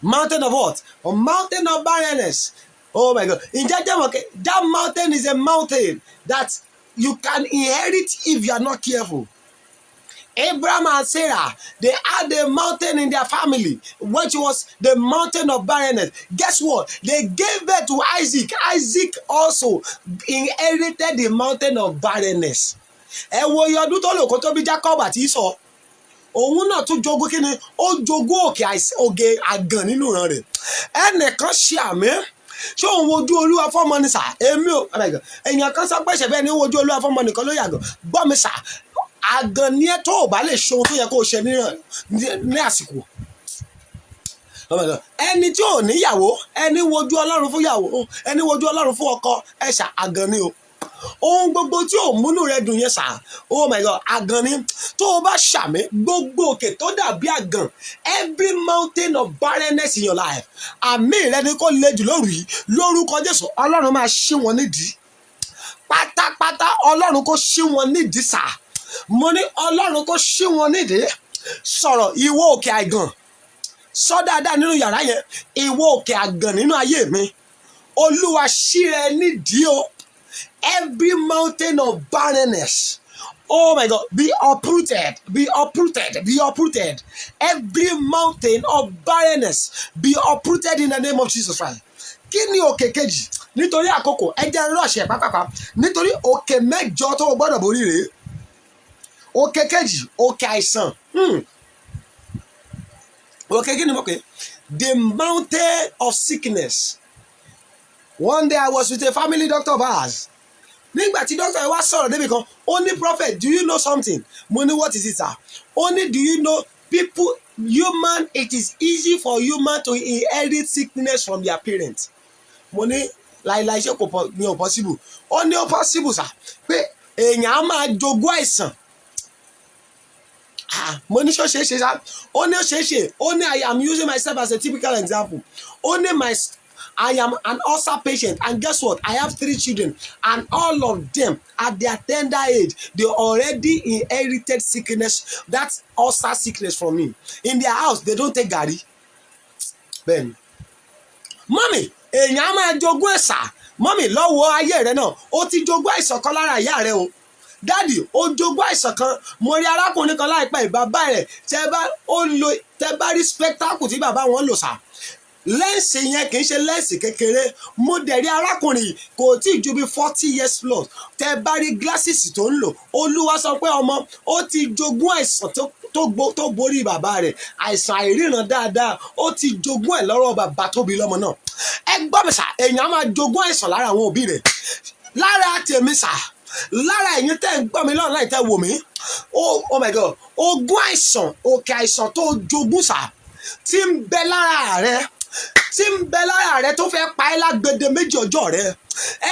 Mountain of what? A mountain of barrenness. Oh my God. That mountain is a mountain that you can inherit if you are not careful. Abraham and Sarah, they had a mountain in their family, which was the mountain of barrenness. Guess what? They gave birth to Isaac. Isaac also inherited the mountain of barrenness. Ẹ wo iye ọdún tó lò kó tó bí Jacob àti Esau. Òun náà tún jogún kí ni? Ó jogún òkè àgàn nínú ìran rẹ̀. Ẹnìkan ṣe àmì. Ṣé òun wojú Olúwa fọ́mọ ni sà? Èmi ò. Èèyàn kan sọ pé ṣẹ̀bẹ́ ni ó wojú Olúwa fọ́mọ nìkan ló yàgàn. Gbọ́ mi sà. Àgàn ni ẹ tó ò bá lè ṣe ohun tó yẹ kó o ṣe ní àsìkò. Ẹni tí ò níyàwó, ẹni wojú Ọlọ́run fún yàwó, ẹni wojú Ọlọ́run fún ọkọ, ẹ ṣà àgàn ni o. Ohun gbogbo tí ò múnú rẹ dùn yẹn sà, oh my God, àgàn ni. Tó o bá ṣàmì gbogbo òkè tó dàbí àgàn, every mountain of barrenness in your life, àmì rẹ ni kò le jù lóru yìí, lórúkọ Jésù, Ọlọ́run máa ṣí wọn nídìí. Pátápátá Ọlọ́run kò ṣí wọn nídìí sà. Mo ní Ọlọ́run kò ṣí wọn nídìí. Sọ̀rọ̀ ìwọ òkè àgàn. Sọ dáadáa nínú yàrá yẹn, ìwọ òkè àgàn nínú ayé mi. Olúwa ṣí rẹ nídìí o. Every mountain of barrenness, oh my God, be uprooted, be uprooted, be uprooted. Every mountain of barrenness, be uprooted in the name of Jesus Christ. Kí ni òkè kejì? Nítorí àkókò, ẹ jẹ́ rọ́ọ̀ṣẹ̀ pápápá. Nítorí òkè mẹ́jọ tó o gbọ́dọ̀ borí rèé. Òkè kejì, òkè àìsàn. Òkè kí ni mo pè? The mountain of sickness. One day I was with a family doctor of ours. Nígbà tí doctor wá sọ̀rọ̀ débi kan, ó ní prophet, do you know something? Mo ní what is it sir? Ó ní do you know people, human, it is easy for human to inherit sickness from their parents. Mo ní láìláì ṣe kò ní o possible. Ó ní o possible sir. Pé èèyàn á máa jogún àìsàn. Mo ní ṣó ṣe é ṣe sá. Ó ní ó ṣe é ṣe. Ó ní I am using myself as a typical example. Ó ní I am an ulcer patient and guess what? I have 3 children and all of them at their tender age, they already inherited sickness, that ulcer sickness from me. In their house, they don't take garri. Ben. Mommy, èèyàn á máa jogún ẹ̀sà. Mommy, lọ́wọ́ ayé rẹ náà, ó ti jogún àìsàn kan lára ìyá rẹ o. Daddy, ó jogún àìsàn kan. Mo rí arákùnrin kan láìpẹ́ bàbá rẹ̀ tẹ́ bá rí spectacle tí bàbá wọn lò sá. Lẹ́ǹsì yẹn kì í ṣe lẹ́ǹsì kékeré. Mo dẹ̀ rí arákùnrin kò tí ì ju bí 40 years plus. Tẹ́ bá rí glasses tó ń lò. Olúwa sọ pé ọmọ ó ti jogún àìsàn tó borí bàbá rẹ̀. Àìsàn àìríran dáadáa. Ó ti jogún ẹ̀ lọ́rọ̀ bàbá tó bí lọ́mọ náà. Ẹ gbọ́ mi sà, èèyàn máa jogún àìsàn lára àwọn òbí rẹ̀. Lára tèmi sà, lára ẹ̀yin tẹ́ ń gbọ́ mi lọ́nà láì tẹ́ wò mí. Oh my God, ogún àìsàn, òkè àìsàn tó jogún sà, tí ń bẹ lára rẹ̀. Tí ń bẹ lára rẹ tó fẹ́ pa ẹ́ lágbede méjì ọjọ́ rẹ.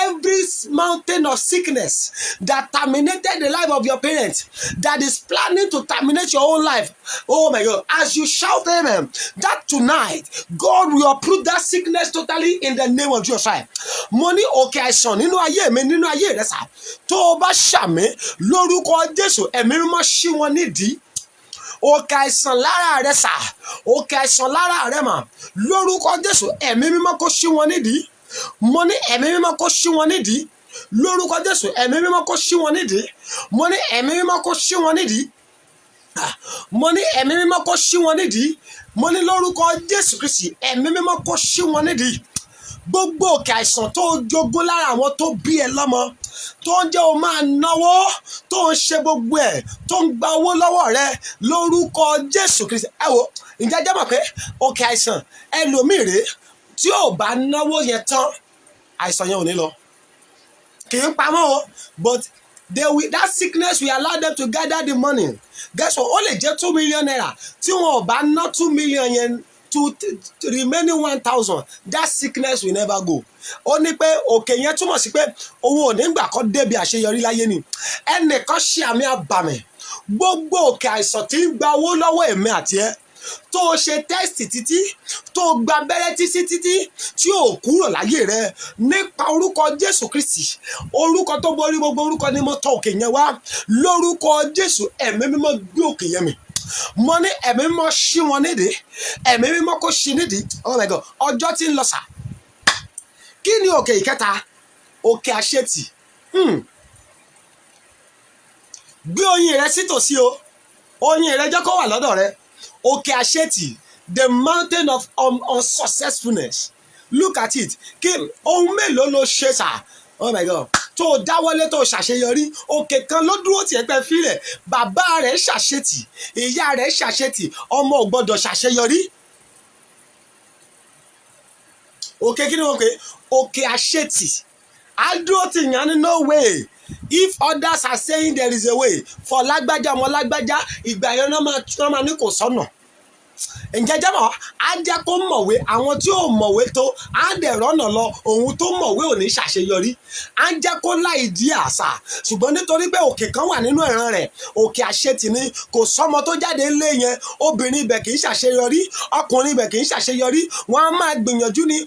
Every mountain of sickness that terminated the life of your parents, that is planning to terminate your own life. Oh my God, as you shout amen, that tonight, God will uproot that sickness totally in the name of Jesus Christ. Mo ní òkè àìsàn nínú ayé mi, nínú ayé rẹ sà. Tó o bá ṣàmì lórúkọ Jésù, ẹ̀mí mímọ́ ṣí wọn nídìí. Òkè àìsàn lára rẹ sà, òkè àìsàn lára rẹ mà, lórúkọ Jésù ẹ̀mí mímọ́ kó ṣí wọn nídìí. Mo ní ẹ̀mí mímọ́ kó ṣí wọn nídìí. Lórúkọ Jésù ẹ̀mí mímọ́ kó ṣí wọn nídìí. Mo ní ẹ̀mí mímọ́ kó ṣí wọn nídìí. Mo ní ẹ̀mí mímọ́ kó ṣí wọn nídìí. Mo ní lórúkọ Jésù Kristi ẹ̀mí mímọ́ kó ṣí wọn nídìí. Gbogbo òkè àìsàn tó jogún lára àwọn tó bí ẹ lọ́mọ, tó ń jẹ́ o máa náwó, tó ń ṣe gbogbo ẹ̀, tó ń gba owó lọ́wọ́ rẹ lórúkọ Jésù Kristi. Ẹ wo, ǹjẹ́ jẹ́ mọ̀ pé òkè àìsàn ẹlòmíì rèé tí ò bá náwó yẹn tán, àìsàn yẹn ò ní lọ. Kì í pamọ́ o, but that sickness will allow them to gather the money. Guess what? Ó lè jẹ́ 2 million naira tí wọn ò bá ná 2 million yẹn to remaining 1,000, that sickness will never go. Ó ní pé òkè yẹn túmọ̀ sí pé owó ò ní gbà kọ́ débi àṣeyọrí láyé ni. Ẹnìkan ṣe àmì àbàmì gbogbo òkè àìsàn tí ń gba owó lọ́wọ́ èmi àti ẹ tó o ṣe tẹ́sítì títí tó o gba abẹ́rẹ́ títí tí ò kúrò láyé rẹ nípa orúkọ Jésù Kristi, orúkọ tó borí gbogbo orúkọ ni mo tọ òkè yẹn wá lórúkọ Jésù. Ẹ̀mí mímọ́ gbé òkè yẹn mì. Mo ní ẹ̀mí mímọ́ ṣí wọn nídìí, ẹ̀mí mímọ́ kó ṣí nídìí. Oh my God, ọjọ́ tí ń lọ sà. Kí ni òkè ìkẹta? Òkè àṣetì. Gbé oyin rẹ sítòsí o, oyin rẹ jẹ́ kó wà lọ́dọ̀ rẹ. Òkè àṣetì, the mountain of unsuccessfulness. Look at it. Kí ohun mélòó ló ṣe sà? Oh my God, tó o dáwọ́lé tó o ṣàṣeyọrí, òkè kan ló dúró tiẹ̀ pẹ́ fílẹ̀. Bàbá rẹ̀ ṣàṣetì, ìyá rẹ̀ ṣàṣetì, ọmọ ò gbọ́dọ̀ ṣàṣeyọrí. Òkè kí ni wọ́n pè? Òkè àṣetì. Adúró ti yàn ní no way. If others are saying there is a way, for lágbájá ọmọ lágbájá, ìgbà yẹn náà máa ní kò sọ́nà. Ǹjẹ́ jẹ́mọ̀ á jẹ́ kó mọ̀wé, àwọn tí ò mọ̀wé tó á dẹ̀ rọ́nà lọ, òun tó mọ̀wé ò ní ṣàṣeyọrí. Á jẹ́ kó láì dí àṣà, ṣùgbọ́n nítorí pé òkè kan wà nínú ìran rẹ̀, òkè àṣetì ni, kò sọ́mọ tó jáde ńlé yẹn, obìnrin ibẹ̀ kì í ṣàṣeyọrí, ọkùnrin ibẹ̀ kì í ṣàṣeyọrí, wọ́n á máa gbìyànjú ní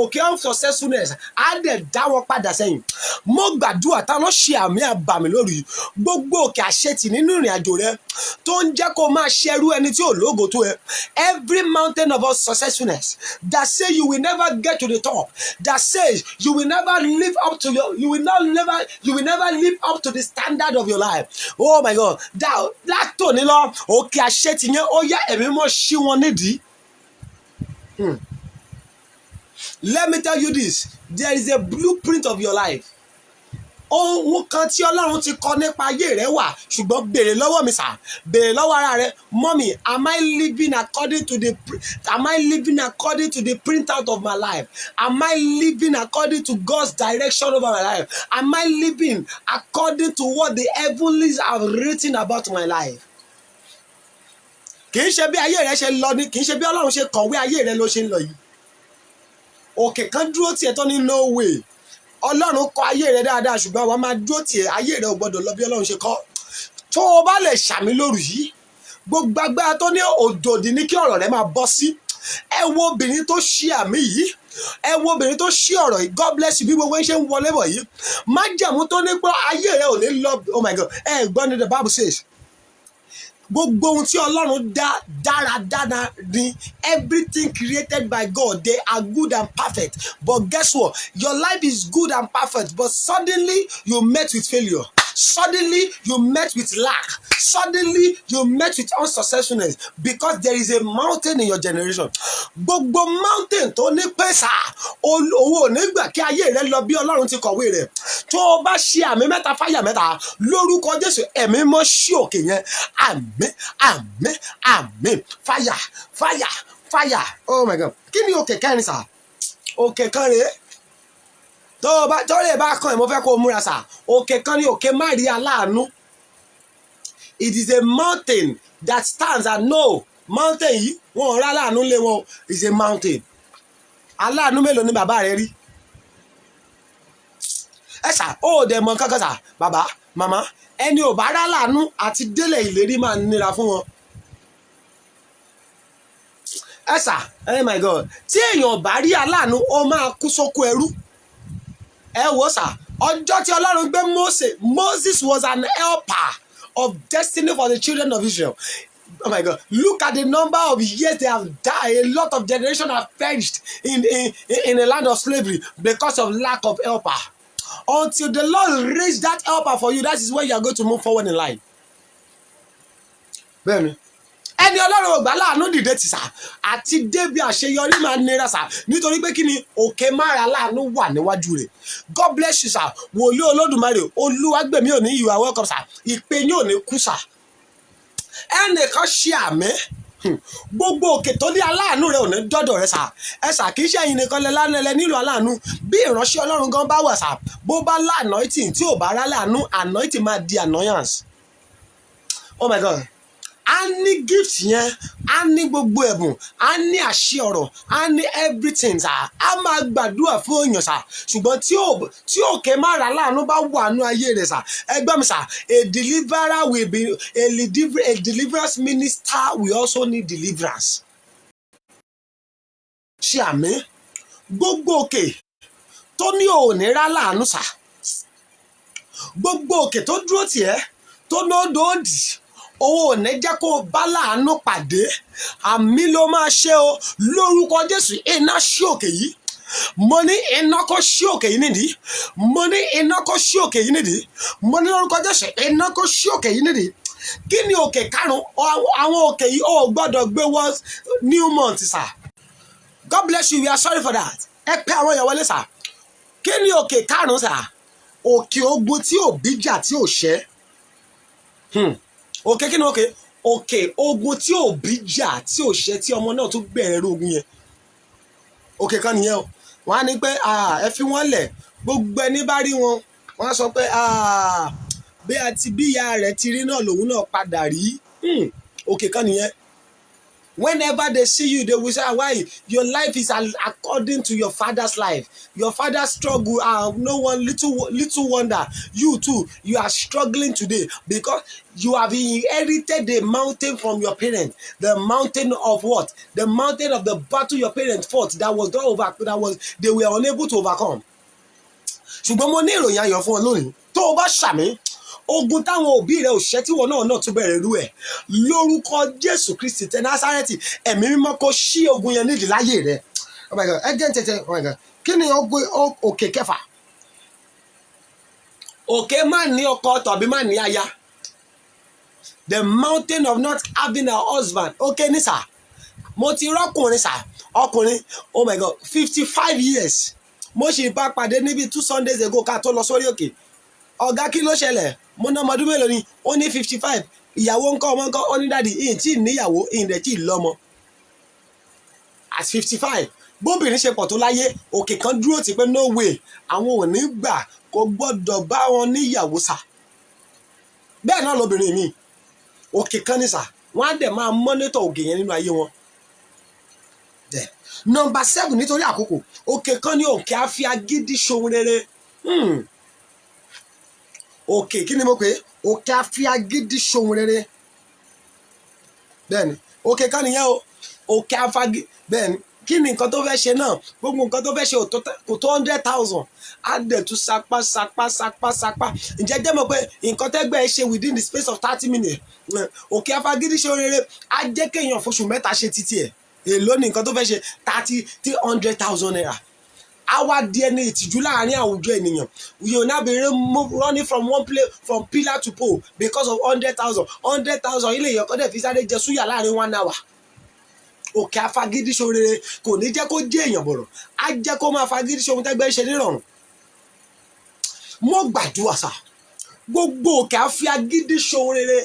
òkè unsuccessfulness, á dẹ̀ dá wọn padà sẹ́yìn. Mo gbàdúrà táwọn ṣe àmì àbàmì lórí gbogbo òkè àṣetì nínú ìrìn àjò rẹ tó ń jẹ́ kó máa ṣerú ẹni tí ò lógo tó ẹ. Every mountain of unsuccessfulness that say you will never get to the top, that says you will never live up to you will never live up to the standard of your life. Oh my God, that tó ní lọ òkè àṣetì yẹn ó yá ẹ̀mí mọ́ ṣí wọn nídìí. Let me tell you this, there is a blueprint of your life. Ohun kan tí Ọlọ́run ti kọ nípa ayé rẹ wà, ṣùgbọ́n béèrè lọ́wọ́ mi sà, béèrè lọ́wọ́ ara rẹ, mommy, am I living according to the printout of my life? Am I living according to God's direction over my life? Am I living according to what the heavens have written about my life? Kì í ṣe bí ayé rẹ ṣe lọ ní, kì í ṣe bí Ọlọ́run ṣe kọ̀wé ayé rẹ ló ṣe ń lọ yìí. Òkè kan dúró tiẹ̀ tó ní no way. Ọlọ́run kọ ayé rẹ dáadáa ṣùgbọ́n àwọn máa dúró tiẹ̀, ayé rẹ ò gbọ́dọ̀ lọ bí Ọlọ́run ṣe kọ. Tó o bá lè ṣàmì lóru yìí, gbogbo agbára tó ní òjòdì ní kí ọ̀rọ̀ rẹ máa bọ́ sí. Ẹ wo obìnrin tó ṣí àmì yìí, ẹ wo obìnrin tó ṣí ọ̀rọ̀ yìí, God bless you bí gbogbo ń ṣe ń wọlé bọ̀ yìí. Májẹ̀mú tó ní pé ayé rẹ ò ní lọ, oh my God, ẹ gbọ́ ní the Bible says. Gbogbo ohun tí Ọlọ́run dá dáradára ni, everything created by God, they are good and perfect. But guess what? Your life is good and perfect, but suddenly you met with failure. Suddenly you met with lack. Suddenly you met with unsuccessfulness because there is a mountain in your generation. Gbogbo mountain tó ní pèsè owó nígbà kí ayé rẹ lọ bí Ọlọ́run ti kọ̀wé rẹ̀. Tó o bá ṣe àmì mẹ́ta fáyà mẹ́ta lórúkọ Jésù, ẹ̀mí mọ́ ṣí òkè yẹn. Àmín, àmín, àmín. Fire, fire, fire. Oh my God. Kí ni òkè kẹrin sà? Òkè kan rèé. Tó lè bá kàn ẹ̀ mo fẹ́ kó o múra sà. Òkè kan ní òkè Márí aláàánú. It is a mountain that stands and no mountain yìí wọn ò rá aláàánú lé wọn. It's a mountain. Aláàánú mélòó ni bàbá rẹ rí? Ẹ sà ó dẹ̀ mọ kankan sà, bàbá màmá ẹni ò bá rá aláàánú àti délẹ̀ ìlérí máa nira fún wọn. Ẹ sà, oh my God, tí èèyàn bá rí aláàánú ó máa kú sóko ẹrú. Ẹ wò sà, ọjọ́ tí Ọlọ́run gbé Moses was an helper of destiny for the children of Israel. Oh my God, look at the number of years they have died. A lot of generations have perished in a land of slavery because of lack of helper. Until the Lord raised that helper for you, that is when you are going to move forward in life. Bẹ́ẹ̀ni, ẹni Ọlọ́run ò gbà láàánú dìde tì sà àti débi àṣeyọrí máa nira sà nítorí pé kí ni òkè mára láàánú wà níwájú rẹ̀. God bless you sà, wòlíì Olódùmarè, Olúwàgbèmí òní, you are welcome sà, ìpè yín ò ní kú sà. Ẹnìkan ṣe àmì gbogbo òkè tó ní aláàánú rẹ ò ní dọ́dọ̀ rẹ sà. ẹ sà kì í ṣe ẹ̀yin nìkan lẹ nílò aláàánú. bí ìránṣẹ́ Ọlọ́run gan bá wà sà, bó bá anointing tí ò bá rá láàánú, anointing máa di annoyance. Oh my God. A ní gift yẹn, a ní gbogbo ẹ̀bùn, a ní àṣẹ ọ̀rọ̀, a ní everything sà. A máa gbàdúrà fún èèyàn sà, ṣùgbọ́n tí òkè má ra láàánú bá wà nú ayé rẹ̀ sà. Ẹgbẹ́ mi sà, a deliverance minister will also need deliverance. Ṣé àmì? Gbogbo òkè tó ní òní rá láàánú sà, gbogbo òkè tó dúró tiẹ̀ tó lódò òdì, owó ò ní jẹ́ kó bá láàánú pàdé. Àmì ló máa ṣe o lórúkọ Jésù. Iná ṣí òkè yìí, mo ní iná kó ṣí òkè yìí nìdí, mo ní iná kó ṣí òkè yìí nìdí, mo ní lórúkọ Jésù iná kó ṣí òkè yìí nìdí. Kí ni òkè karùn-ún? Àwọn òkè yìí ò gbọ́dọ̀ gbé wọ new month sà. God bless you, we are sorry for that. Ẹ pé àwọn èèyàn wọlé sà. Kí ni òkè karùn-ún sà? Òkè ogun tí ò bíjà tí ò ṣẹ́. Òkè kí ni òkè ogun tí ò bíjà tí ò ṣẹ́ tí ọmọ náà tún bẹ̀rẹ̀ ogun yẹn. Òkè kan nìyẹn o. Wọ́n á ní pé ẹ fi wọ́n lẹ̀, gbogbo ẹni bá rí wọn wọ́n á sọ pé bí ìyá rẹ̀ ti rí náà lòun náà padà rí. Òkè kan nìyẹn. Whenever they see you, they will say, why? Your life is according to your father's life. Your father's struggle, no one, little wonder. You too, you are struggling today because you have inherited the mountain from your parents. The mountain of what? The mountain of the battle your parents fought they were unable to overcome. Ṣùgbọ́n mo ní ìròyìn ayọ̀ fún ọ lónìí. Tó o bá ṣàmì, ogun táwọn òbí rẹ ò ṣẹ́ tí wọn náà tún bẹ̀rẹ̀ rú ẹ̀ lórúkọ Jésù Kristi tẹ Násárẹ́tì, ẹ̀mí mímọ́ kó ṣí ogun yẹn nídìí láyé rẹ. Oh my God, ẹ jẹ́ tẹ̀tẹ̀. Oh my God, kí ni òkè kẹfà? Òkè má ní ọkọ tàbí má ní aya. The mountain of not having a husband. Òkè ní sà, mo ti rọ́kùnrin sà, ọkùnrin, oh my God, 55 years. Mo ṣì bá pàdé níbi 2 Sundays ago ká tó lọ sórí òkè. Ọ̀gá kí ló ṣẹlẹ̀? Mo ná ọmọdún mélòó ni? Ó ní 55. Ìyàwó ńkọ́, ọmọ ńkọ́? Ó ní dádì ìyìn tí níyàwó ìyìn rẹ̀ tí lọ́mọ. At 55, bóbìnrin ṣe pọ̀ tó láyé, òkè kan dúró tì pé no way, àwọn ò ní gbà kó gbọ́dọ̀ bá wọn níyàwó sà. Bẹ́ẹ̀ náà lóbìnrin mi, òkè kan ní sà, wọ́n á dẹ̀ máa mọ́nítọ̀ òkè yẹn nínú ayé wọn. Number 7, nítorí àkókò, òkè kan ní òkè á fi agídí ṣohun rere. Òkè kí ni mo pè é? Òkè á fi agídí ṣohun rere. Bẹ́ẹ̀ni, òkè kan nìyẹn o. Òkè á fagi bẹ́ẹ̀ni. Kí ni nǹkan tó fẹ́ ṣe náà? Gbogbo nǹkan tó fẹ́ ṣe kò tó 100,000. Á dẹ̀ tún sapá. Ǹjẹ́ jẹ́ mọ̀ pé nǹkan tẹ́gbẹ́ ẹ ṣe within the space of 30 minutes. Òkè á fagídí ṣohun rere. Á jẹ́ kéèyàn fóṣù mẹ́ta ṣe títí ẹ̀. Èló ni nǹkan tó fẹ́ ṣe 300,000 naira. Àwa di ẹni ìtìjú láàrin àwùjọ ènìyàn. We will now be running from one place from pillar to pole because of 100,000. 100,000 ilé èèyàn kan dẹ̀ fi sáré jẹ súyà láàrin 1 hour. Òkè afagídí ṣohun rere kò ní jẹ́ kó jẹ́ èèyàn bọ̀rọ̀. Á jẹ́ kó máa fagídí ṣohun tẹ́gbẹ́ ṣe nírọ̀rùn. Mo gbàdúrà sà, gbogbo òkè á fi agídí ṣohun rere,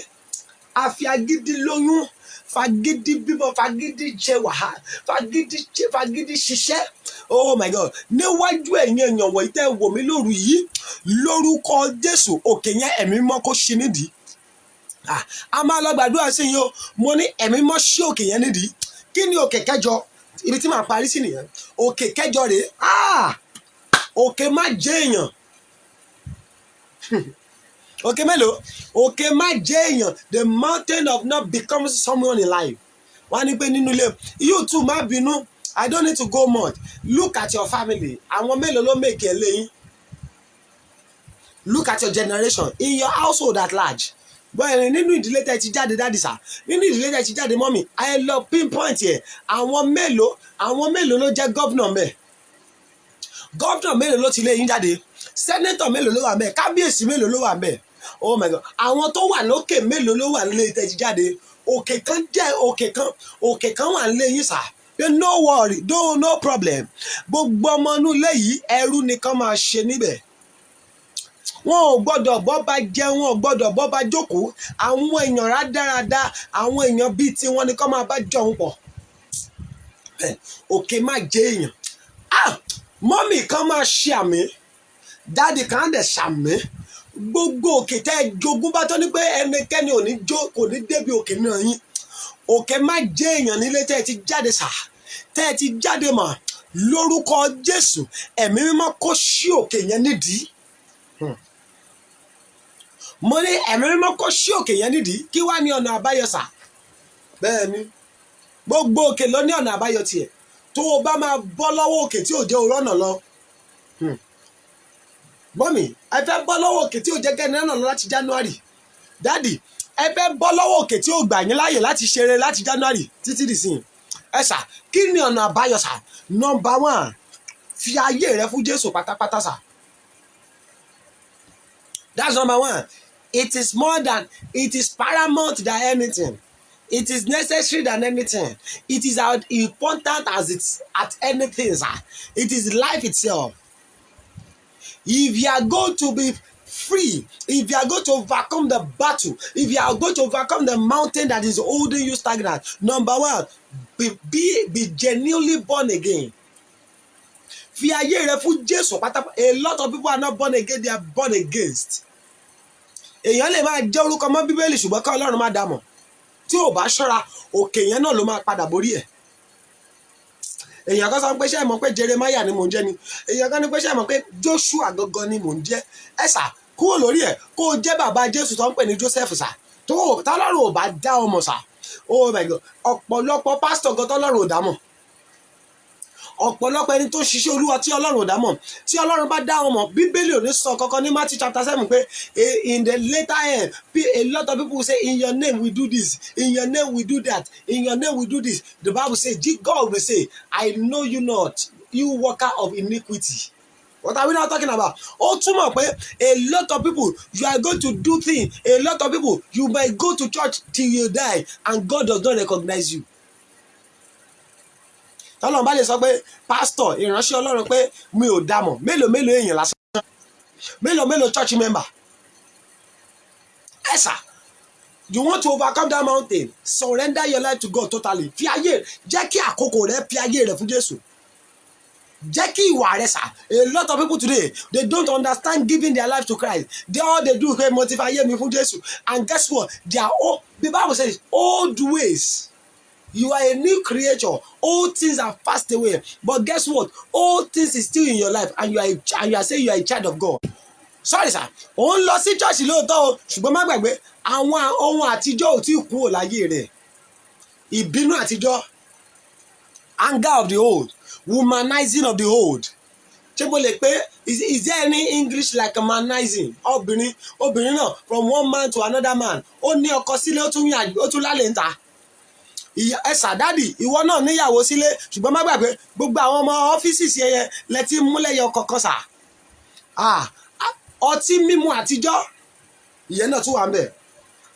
á fi agídí lóyún, fagídí bímọ, fagídí jẹ wàhálà, fagídí ṣiṣẹ́. Oh my God, níwájú ẹ̀yin èèyàn wọ̀nyí tẹ́ wò mí lóru yìí, lórúkọ Jésù, òkè yẹn ẹ̀mí mọ́ kó ṣí nídìí. A máa lọ gbàdúrà sí yín o. Mo ní ẹ̀mí mọ́ ṣí òkè yẹn nídìí. Kí ni òkè kẹjọ? Ibi tí màá parí sí nìyẹn. Òkè kẹjọ rèé. Òkè má jẹ́ èèyàn. Òkè mélòó? Òkè má jẹ́ èèyàn. The mountain of not becoming someone in life. Wọ́n á ní pé nínú ilé, you too má bínú. I don't need to go much. Look at your family. Àwọn mélòó ló make ẹ léyìn? Look at your generation in your household at large. Bọ́ẹ̀rẹ̀ nínú ìdílé tẹ́ ti jáde dáàdì sà, nínú ìdílé tẹ́ ti jáde mọ́mì, I lọ pinpoint yẹ. Àwọn mélòó ló jẹ́ gọ́vnà mẹ́? Gọ́vnà mélòó ló ti lé yín jáde? Sẹ́nétọ̀ mélòó ló wà mẹ́? Kábíyèsí mélòó ló wà mẹ́? Oh my God, àwọn tó wà lókè mélòó ló wà nílé tẹ́ ti jáde? Òkè kan jẹ́ òkè kan wà nílé yín sà. No worry, no problem. Gbogbo ọmọ inú ilé yìí ẹrú nìkan máa ṣe níbẹ̀. wọn ò gbọ́dọ̀ bọ́ba jẹun, wọn ò gbọ́dọ̀ bọ́ba jókòó. Àwọn èèyàn rádaràda, àwọn èèyàn bíi tiwọn ni kọ́ máa bá jọun pọ̀. Òkè má jẹ́ èèyàn. Mọ́mì kan máa ṣe àmì, dáàdì kan dẹ̀ ṣàmì. Gbogbo òkè tẹ́ ẹ jogún bá tó ní pé ẹnikẹ́ni kò ní débi òkè náà yín. Òkè má jẹ́ èèyàn nílé tẹ́ ẹ ti jáde sà, tẹ́ ẹ ti jáde mà, lórúkọ Jésù ẹ̀mí mímọ́ kó ṣí òkè yẹn nídìí. Mo ní ẹ̀mí mímọ́ kó ṣí òkè yẹn nídìí. Kí wá ní ọ̀nà àbáyọ sà? Bẹ́ẹ̀ ni gbogbo òkè ló ní ọ̀nà àbáyọ tiẹ̀. Tó o bá máa bọ́ lọ́wọ́ òkè tí ò jẹ́ o rọ́nà lọ. Mọ́mì ẹ fẹ́ bọ́ lọ́wọ́ òkè tí ò jẹ́ kẹ́ni rọ́nà lọ láti January. Dádì ẹ fẹ́ bọ́ lọ́wọ́ òkè tí ò gbà yín láàyè láti ṣeré láti January títí dìsìn. Ẹ sà, kí ni ọ̀nà àbáyọ sà? Number 1, fi ayé rẹ fún Jésù pátápátá sà. That's number 1. It is paramount than anything. It is necessary than anything. It is as important as it's at anything, sir. It is life itself. If you are going to be free, if you are going to overcome the battle, if you are going to overcome the mountain that is holding you stagnant, number 1, be genuinely born again. Fi ayé rẹ fún Jésù pátápátá. A lot of people are not born again, they are born against. Èèyàn lè máa jẹ́ orúkọ mọ́ Bíbélì ṣùgbọ́n ká Ọlọ́run má dá mọ̀. Tí ò bá ṣọ́ra, òkè yẹn náà ló máa padà borí ẹ̀. Èèyàn kan sọ pé ṣé ẹ mọ̀ pé Jeremiah ni mò ń jẹ́ ni. Èèyàn kan ní pé ṣé ẹ mọ̀ pé Joshua gangan ni mò ń jẹ́. Ẹ sà, kúrò lórí ẹ̀ kó o jẹ́ bàbá Jésù tó ń pè ní Joseph sà. Tọ́lọ́run ò bá dá ọmọ sà. Oh my God, ọ̀pọ̀lọpọ̀ pásítọ̀ gan tọ́lọ́run ò dá mọ̀. Ọ̀pọ̀lọpọ̀ ẹni tó ṣiṣẹ́ Olúwa tí Ọlọ́run ò dá mọ̀. Tí Ọlọ́run bá dá ọmọ, Bíbélì ò ní sọ kankan ní Matthew chapter 7 pé in the later end, a lot of people say in your name we do this, in your name we do that, in your name we do this. The Bible says, God will say, I know you not, you worker of iniquity. What are we now talking about? Ó túmọ̀ pé a lot of people, you are going to do things. A lot of people, you might go to church till you die and God does not recognize you. Tọ́lọ́run bá lè sọ pé pásítọ̀ ìránṣẹ́ Ọlọ́run pé mi ò dá mọ̀, mélòó èèyàn lásán, mélòó church member. Ẹ sà, you want to overcome that mountain, surrender your life to God totally. Fi ayé, jẹ́ kí àkókò rẹ fi ayé rẹ fún Jésù. Jẹ́ kí ìwà rẹ sà. A lot of people today, they don't understand giving their life to Christ. All they do is motivate ayé mi fún Jésù. And guess what? The Bible says, old ways. You are a new creature. All things are passed away. But guess what? All things is still in your life, and you are saying you are a child of God. Sorry sir. Òun lọ sí church lóòótọ́ o, ṣùgbọ́n má gbàgbé àwọn ohun àtijọ́ ò tí ì kúrò láyé rẹ̀. Ìbínú àtijọ́, anger of the old, womanizing of the old. Ṣé mo lè pé is there any English like manizing? Obìnrin náà from one man to another man. Ó ní ọkọ sílé, ó tún lálẹ́ ń ta. Ẹ sàdádì ìwọ náà níyàwó sílé ṣùgbọ́n má gbàgbé gbogbo àwọn ọmọ ọ́fíìsì yẹn lẹ́tí múlẹ̀yọ kọ̀ọ̀kan sà. Ọtí mímu àtijọ́ ìyẹn náà tún wà ń bẹ̀.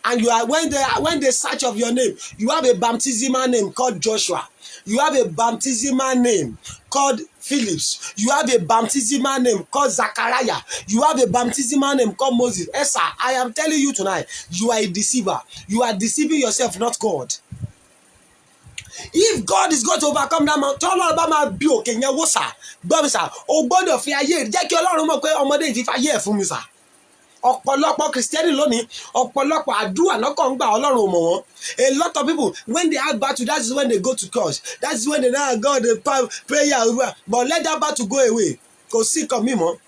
And you are when they search of your name, you have a baptismal name called Joshua. You have a baptismal name called Phillips. You have a baptismal name called Zachariah. You have a baptismal name called Moses. Yes, sir, I am telling you tonight, you are a deceiver. You are deceiving yourself, not God. If God is going to overcome that mountain, Ọlọ́run bá máa bí òkè yẹn wó sà. Gbọ́ mi sà, o gbọ́dọ̀ fi ayé jẹ́ kí Ọlọ́run mọ̀ pé ọmọdé yìí ti fi ayé ẹ̀ fún mi sà. Ọ̀pọ̀lọpọ̀ Kìrìsìtẹ́nì lónìí, ọ̀pọ̀lọpọ̀ àdúrà lọ́kàn ń gbà Ọlọ́run ò mọ̀ wọ́n. A lot of people, when they have battle, that is when they go to church. That is when they now go to prayer. But let that battle go away. Kò sí nǹkan mi mọ́.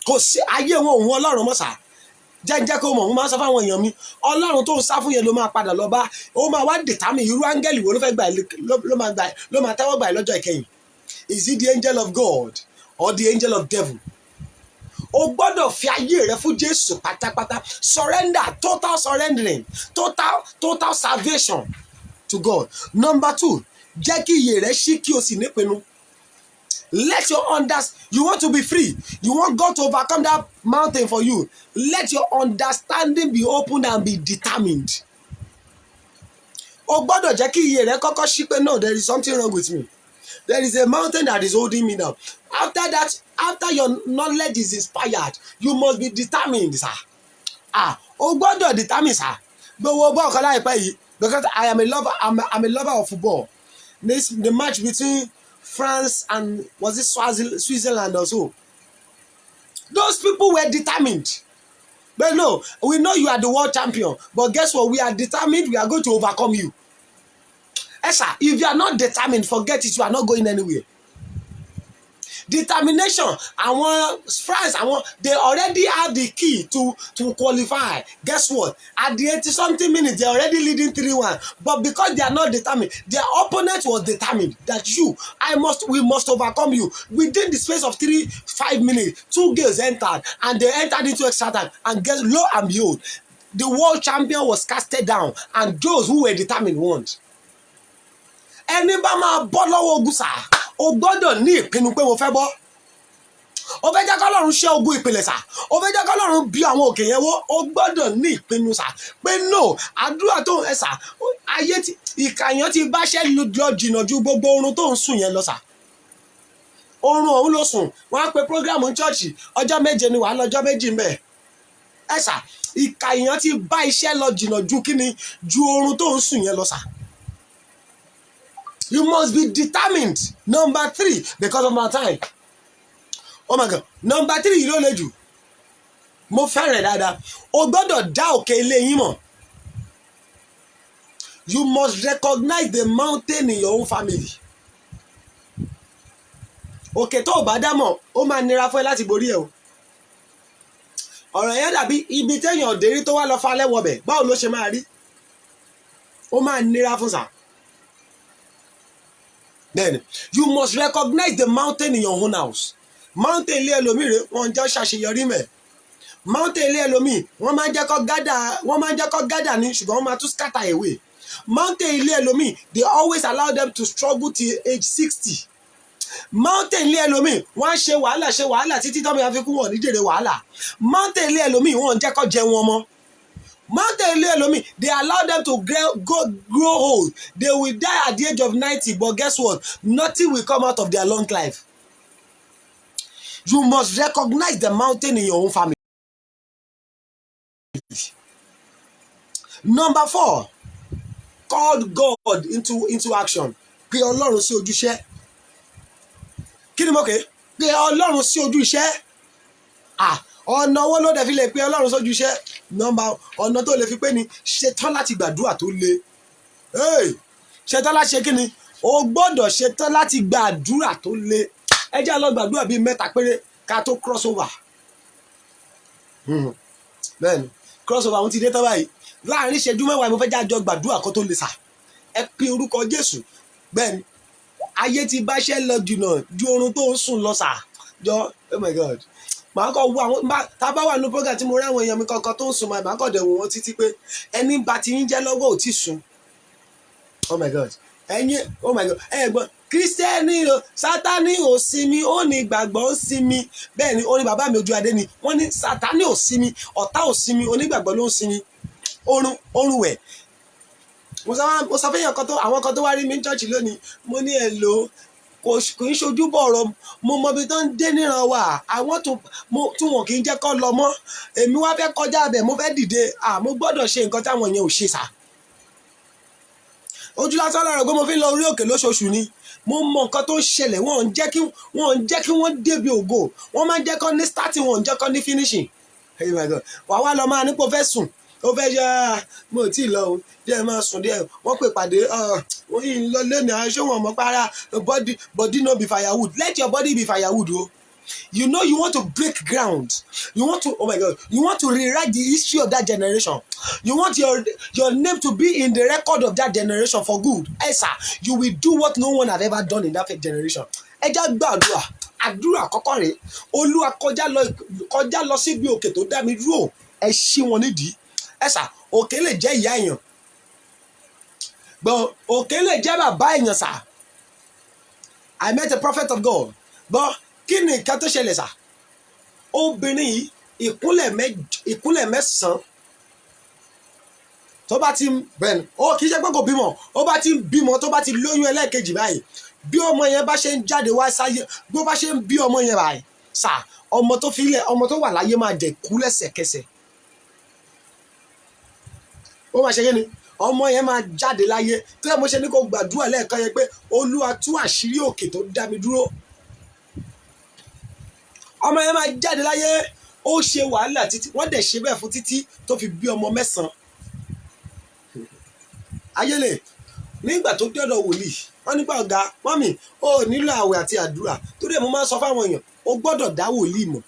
Kò sí ayé wọn òun Ọlọ́run mọ́ sà. Jẹ́ kó mọ̀, mo máa ń sọ fáwọn èèyàn mi, Ọlọ́run tó ń sá fún yẹn ló máa padà lọ bá, ó máa wá dètàmì irú áńgẹ́lì wo ló fẹ́ ló máa tẹ́wọ́ gbà lọ́jọ́ ìkẹyìn. Is it the angel of God or the angel of devil? O gbọ́dọ̀ fi ayé rẹ fún Jésù pátápátá. Surrender, total surrendering, total salvation to God. Number 2, jẹ́ kí iyè rẹ ṣí kí o sì nípinnu. Let your you want to be free. You want God to overcome that mountain for you. Let your understanding be open and be determined. O gbọ́dọ̀ jẹ́ kí iyè rẹ kọ́kọ́ ṣí pé no, there is something wrong with me. There is a mountain that is holding me down. After that, after your knowledge is inspired, you must be determined, sir. O gbọ́dọ̀ determine, sir. Gbogbo ball kan láìpẹ́ yìí, because I am a lover, I'm a lover of football. The match between France and was it Switzerland or so? Those people were determined. But no, we know you are the world champion, but guess what? We are determined. We are going to overcome you. Sir, if you are not determined, forget it. You are not going anywhere. Determination. France, they already have the key to qualify. Guess what? At the 80-something minutes, they are already leading 3-1. But because they are not determined, their opponent was determined that we must overcome you. Within the space of 3-5 minutes, 2 goals entered, and they entered into extra time. And guess, lo and behold, the world champion was casted down, and those who were determined won. Ẹni bá máa bọ́ lọ́wọ́ ogun sà, o gbọ́dọ̀ ní ìpinnu pé mo fẹ́ bọ́. O fẹ́ jẹ́ k'Ọlọ́run ṣẹ́ ogun ìpìlẹ̀ sà. O fẹ́ jẹ́ k'Ọlọ́run bí àwọn òkè yẹn wó. O gbọ́dọ̀ ní ìpinnu sà. Pé no, àdúrà tó ń sà, ayé tí ìkàyàn ti báṣẹ́ lọ jìnnà ju gbogbo oorun tó ń sùn yẹn lọ sà. Oorun òun ló sùn. Wọ́n á pe prógrámù chọ́ọ̀chì. Ọjọ́ 7 ni wàá lọ́jọ́ 2 mbẹ̀. Sà, ìkàyàn ti bá iṣẹ́ lọ jìnnà ju kíni ju oorun tó ń sùn yẹn lọ sà. You must be determined. Number 3, because of my time. Oh my God. Number 3, you don't let you. Mo fẹ́ràn dáadáa. O gbọ́dọ̀ dá òkè ilé yín mọ̀. You must recognize the mountain in your own family. Òkè tó o bá dá mọ̀, ó máa nira fún ẹ láti borí ẹ o. Ọ̀rọ̀ yẹn dàbí ibi téèyàn òdèrí tó wá lọ falẹ̀ wọbẹ̀. Báwo ló ṣe máa rí? Ó máa nira fún sà. Then you must recognize the mountain in your own house. Mountain ilé ẹlòmíì rẹ̀ wọ́n jẹ́ ṣàṣeyọrí mẹ́. Mountain ilé ẹlòmíì wọ́n máa ń jẹ́ kó gádà ní ṣùgbọ́n wọ́n máa tún scatter away. Mountain ilé ẹlòmíì they always allow them to struggle till age 60. Mountain ilé ẹlòmíì wọ́n ṣe wàhálà títí tọ́mọ yẹn fi kú wọn ní jèrè wàhálà. Mountain ilé ẹlòmíì wọ́n jẹ́ kó jẹun ọmọ. Mountain ilé ẹlòmíì they allow them to grow old. They will die at the age of 90, but guess what? Nothing will come out of their long life. You must recognize the mountain in your own family. Number 4, call God into action. Pe Ọlọ́run sí ojúṣe. Kí ni mo kè? Pe Ọlọ́run sí ojú iṣẹ́. Ọ̀nà wo ló dẹ̀ fi lè pe Ọlọ́run sójú iṣẹ́? Ọ̀nà tó lè fi pé ni ṣetán láti gbàdúrà tó le. Ṣetán láti ṣe kí ni? O gbọ́dọ̀ ṣetán láti gbàdúrà tó le. Ẹ jẹ́ lọ gbàdúrà bíi 3 péré ká tó cross over. Bẹ́ẹ̀ni, cross over àwọn ti dé tán báyìí. Láàárín ìṣẹ́jú 10 mo fẹ́ jẹ́ àjọ gbàdúrà kan tó le sà. Ẹ pe orúkọ Jésù. Bẹ́ẹ̀ni, ayé ti báṣẹ́ lọ jùnà ju oorun tó ń sùn lọ sà. Oh my God. Màá kọ́ wo àwọn tá a bá wà ní program tí mo rí àwọn èèyàn mi kankan tó ń sùn màá kọ́ dẹ̀ wò wọ́n títí pé ẹni bá ti ń jẹ́ lọ́wọ́ ò tí sùn. Oh my God. Oh my God. Ẹ̀gbọ́n Kírísítẹ́nì o, Sátánì ò sinmi, ó ní ìgbàgbọ́ ó sinmi. Bẹ́ẹ̀ ni ó ní bàbá mi Ojúadé ni. Wọ́n ní Sátánì ò sinmi, ọ̀tá ò sinmi, onígbàgbọ́ ló ń sinmi. Orun wẹ̀. Mo sọ fẹ́yàn àwọn kan tó wá rí mi ní church lónìí. Mo ní ẹ̀ lò ó. Kò ń ṣojú bọ̀rọ̀ mo mọ ibi tó ń dé níran wa àwọn tí wọn kì í jẹ́ kó lọ mọ́ èmi wá fẹ́ kọjá abẹ mo fẹ́ dìde mo gbọ́dọ̀ ṣe nǹkan táwọn yẹn ò ṣe sà. Ojú lásán lára pé mo fi ń lọ orí òkè lóṣooṣù ni mo mọ nǹkan tó ń ṣẹlẹ̀ wọ́n ń jẹ́ kí wọ́n débi ògo wọ́n máa ń jẹ́ kó ní starting wọ́n ń jẹ́ kó ní finishing. Hey my God, wàá wá lọ máa nípò fẹ́ sùn ó fẹ́ yá mo ò tí ì lọ o díẹ̀ máa sùn díẹ̀ wọ́n pè pàdé wọ́n yìí lọ lẹ́nu aṣọ wọn mọ́ para body no be firewood. Let your body be firewood o. You know you want to break ground. You want to, oh my God, you want to rewrite the history of that generation. You want your name to be in the record of that generation for good. Sir, you will do what no one have ever done in that generation. Ẹ já gbàdúrà àdúrà àkọ́kọ́ rẹ̀ Olúwa kọjá lọ síbi òkè tó dá mi dúró ẹ ṣí wọn nídìí. Sir, òkè lè jẹ́ ìyá èèyàn but òkè lè jẹ́ bàbá èèyàn sà. I met a prophet of God but kí ni nǹkan tó ṣẹlẹ̀ sà? Obìnrin yìí ìkúnlẹ̀ 9 tó bá ti bẹ̀rẹ̀ ó kì í ṣe pé kò bímọ ó bá ti bímọ tó bá ti lóyún ẹlẹ́ẹ̀kejì báyìí bí ọmọ yẹn bá ṣe ń jáde wá sáyé bó bá ṣe ń bí ọmọ yẹn báyìí sà ọmọ tó fi ilẹ̀ ọmọ tó wà láyé máa dẹ̀ kú lẹ́sẹ̀kẹsẹ̀ ó máa ṣe kí ni ọmọ yẹn máa jáde láyé tó yẹ mo ṣe ní kó gbàdúrà lẹ́ẹ̀kan yẹn pé olúwa tú àṣírí òkè tó dá mi dúró ọmọ yẹn máa jáde láyé ó ṣe wàhálà títí wọ́n dẹ̀ ṣe bẹ́ẹ̀ fún títí tó fi bí ọmọ 9 ayélè nígbà tó dọ́dọ̀ wòlíì wọ́n nígbà ọ̀gá mọ́mì ó nílò àwẹ̀ àti àdúrà torí ẹ̀ mo máa ń sọ fáwọn èèyàn ó gbọ́dọ̀ dá wòlíì mọ̀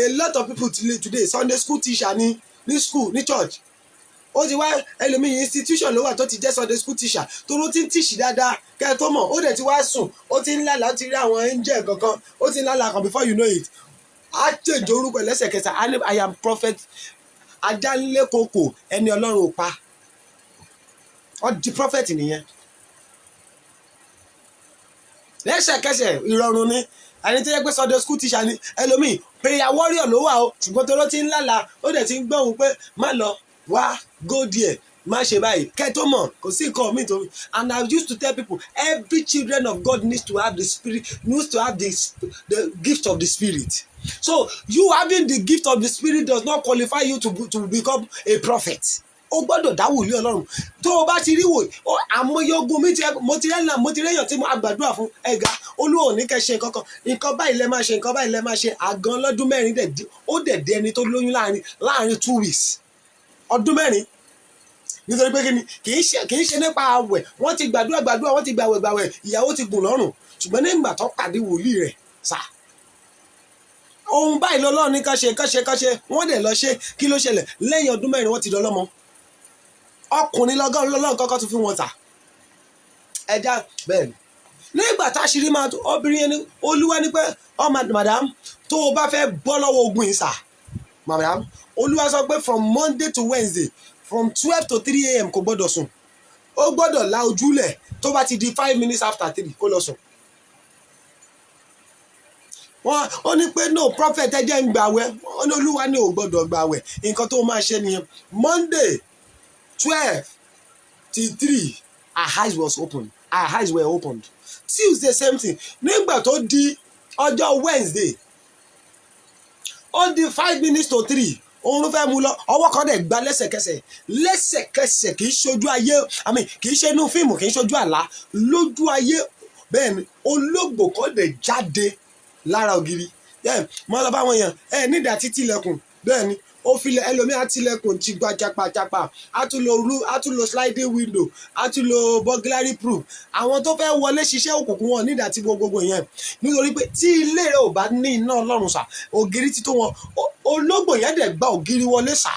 a lot of people today Sunday school teacher ní school ní church ó ti wá ẹlòmíì institution ló wà tó ti jẹ́ Sunday school teacher tó ló ti ń tíṣì dáadáa kẹ́ ẹ tó mọ̀ ó dẹ̀ ti wá sùn ó ti ń lálàá ó ti rí àwọn angel kankan ó ti ń lálàá kan before you know it á change orúkọ lẹ́sẹ̀kẹsẹ̀ I am prophet ajánlékòkò ẹni ọlọ́run ò pa ó di prophet nìyẹn lẹ́sẹ̀kẹsẹ̀ ìrọ̀rùn ni ẹni tó yẹ pé Sunday school teacher ni ẹlòmíì prayer warrior ló wà o ṣùgbọ́n tó ló ti ń lálàá ó dẹ̀ ti ń gbọ́hùn pé má lọ wá go there má ṣe báyìí kẹ́ tó mọ̀ kò sí nǹkan mi tó and I used to tell people every children of God needs to have the gift of the spirit so you having the gift of the spirit does not qualify you to become a prophet o gbọ́dọ̀ dá wòlíì Ọlọ́run tó o bá ti rí wò àmọye ogun mo ti rẹ́yàn tí mo àgbàdúrà fún ẹ̀gá olúwo ní kẹ́ ṣe nǹkan báyìí lẹ máa ṣe nǹkan báyìí lẹ máa ṣe àgàn lọ́dún 4 ó dẹ̀ dé ẹni tó lóyún láàrin 2 weeks ọdún 4 nítorí pé kì í ṣe nípa àwẹ̀ wọ́n ti gbàdúrà wọ́n ti gbàwẹ̀ ìyàwó ti gùn lọ́rùn ṣùgbọ́n nígbà tó pàdé wòlíì rẹ̀ sà ohun báyìí lọ́lọ́run ní ká ṣe wọ́n dẹ̀ lọ ṣe kí ló ṣẹlẹ̀ lẹ́yìn ọdún 4 wọ́n ti dọlọ́mọ ọkùnrin lọ́gọ́rùn kọ́kọ́ tún fi wọn tà ẹja bẹ́ẹ̀ ni nígbà táṣírí máa tó obìnrin yẹn ní olúwa ní pé madam tó o bá fẹ́ bọ́ lọ́wọ́ ogun yìí sà madam olúwa sọ pé from Monday to Wednesday from 12 to 3 a.m. kò gbọ́dọ̀ sùn ó gbọ́dọ̀ la ojúlẹ̀ tó bá ti di 5 minutes after 3 kó lọ sùn wọ́n ó ní pé no prophet ẹ jẹ́ ń gbàwẹ̀ ó ní olúwa ní ò gbọ́dọ̀ gbàwẹ̀ nǹkan tó máa ṣe nìyẹn Monday 12 till 3 our eyes were opened Tuesday same thing nígbà tó di ọjọ́ Wednesday ó di 5 minutes to 3 òun ló fẹ́ mú lọ ọwọ́ kan dẹ̀ gba lẹ́sẹ̀kẹsẹ̀ kì í ṣojú ayé kì í ṣe inú fíìmù kì í ṣojú àlá lójú ayé bẹ́ẹ̀ ni ológbò kan dẹ̀ jáde lára ògiri mọ́ lọ bá wọn yàn nídàá títí ilẹ̀kùn bẹ́ẹ̀ ni ó filẹ̀ ẹlòmíì àtìlẹ̀kùn ti gba chapachapa á tún lo sliding window á tún lo burglary proof àwọn tó fẹ́ wọlé ṣiṣẹ́ òkùnkùn wọn nídàá tí gbogbo yẹn nítorí pé tí ilé rẹ ò bá ní iná Ọlọ́run sà ògiri títún wọn ológbò yẹn dẹ̀ gba ògiri wọlé sà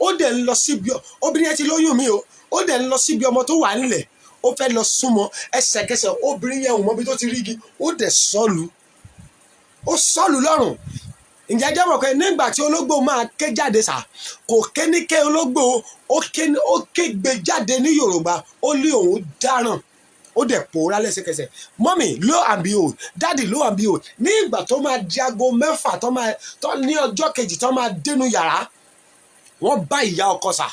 ó dẹ̀ ń lọ síbi obìnrin yẹn ti lóyún mi o ó dẹ̀ ń lọ síbi ọmọ tó wà nílẹ̀ ó fẹ́ lọ súnmọ́ ẹsẹ̀kẹsẹ̀ obìnrin yẹn ò mọ ibi tó ti rí igi ó dẹ̀ sọ́ọ̀lù lọ́rùn ǹjẹ́ jẹ́ mọ̀ pé nígbà tí ológbò máa ké jáde sà kò ké ní ké ológbò ó ké gbé jáde ní Yorùbá ó lé òun dáràn ó dẹ̀ pòórá lẹ́sẹ̀kẹsẹ̀ mọ́mì lo and behold dáàdì lo and behold ní ìgbà tó máa di aago 6 tó ní ọjọ́ kejì tó máa dénú yàrá wọ́n bá ìyá ọkọ sà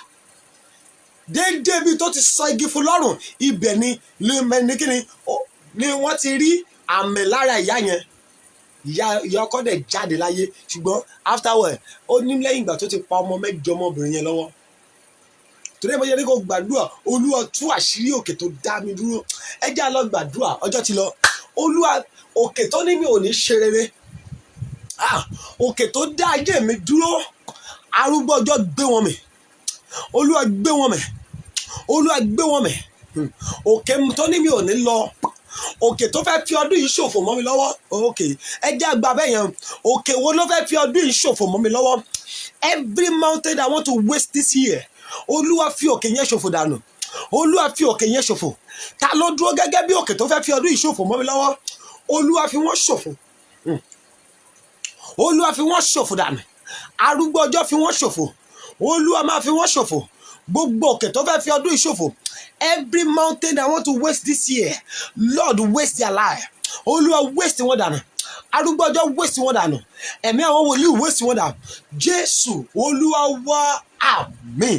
déédéé bí tó ti sọ igi fún lọ́rùn ibẹ̀ ni ni wọ́n ti rí àmì lára ìyá yẹn ìyá ọkọ dẹ̀ jáde láyé ṣùgbọ́n afterward ó ní lẹ́yìn ìgbà tó ti pa ọmọ 8 ọmọbìnrin yẹn lọ́wọ́ torí ẹ̀mọ́ yẹn ní kò gbàdúrà olúwa tú àṣírí òkè tó dá mi dúró ẹ jẹ́ á lọ gbàdúrà ọjọ́ ti lọ olúwa òkè tó ní mi ò ní ṣe rere òkè tó dá ayé mi dúró arúgbó ọjọ́ gbé wọn mì olúwa gbé wọn mì olúwa gbé wọn mì òkè tó ní mi ò ní lọ òkè tó fẹ́ fi ọdún yìí ṣòfò mọ́ mi lọ́wọ́ òkè ẹ jẹ́ àgbà bẹ́ẹ̀ yẹn òkè wo ló fẹ́ fi ọdún yìí ṣòfò mọ́ mi lọ́wọ́ every mountain I want to waste this year olúwa fi òkè yẹn ṣòfò dànù olúwa fi òkè yẹn ṣòfò ta ló dúró gẹ́gẹ́ bí òkè tó fẹ́ fi ọdún yìí ṣòfò mọ́ mi lọ́wọ́ olúwa fi wọ́n ṣòfò olúwa fi wọ́n ṣòfò dànù arúgbó ọjọ́ fi wọ́n ṣòfò olúwa máa fi wọ́n ṣòfò gbogbo òkè tó fẹ́ fi ọdún yìí ṣòfò every mountain I want to waste this year Lord waste their life olúwa waste wọn dànù arúgbó ọjọ́ waste wọn dànù ẹ̀mí àwọn wòlíì waste wọn dànù jésù olúwa wá àmín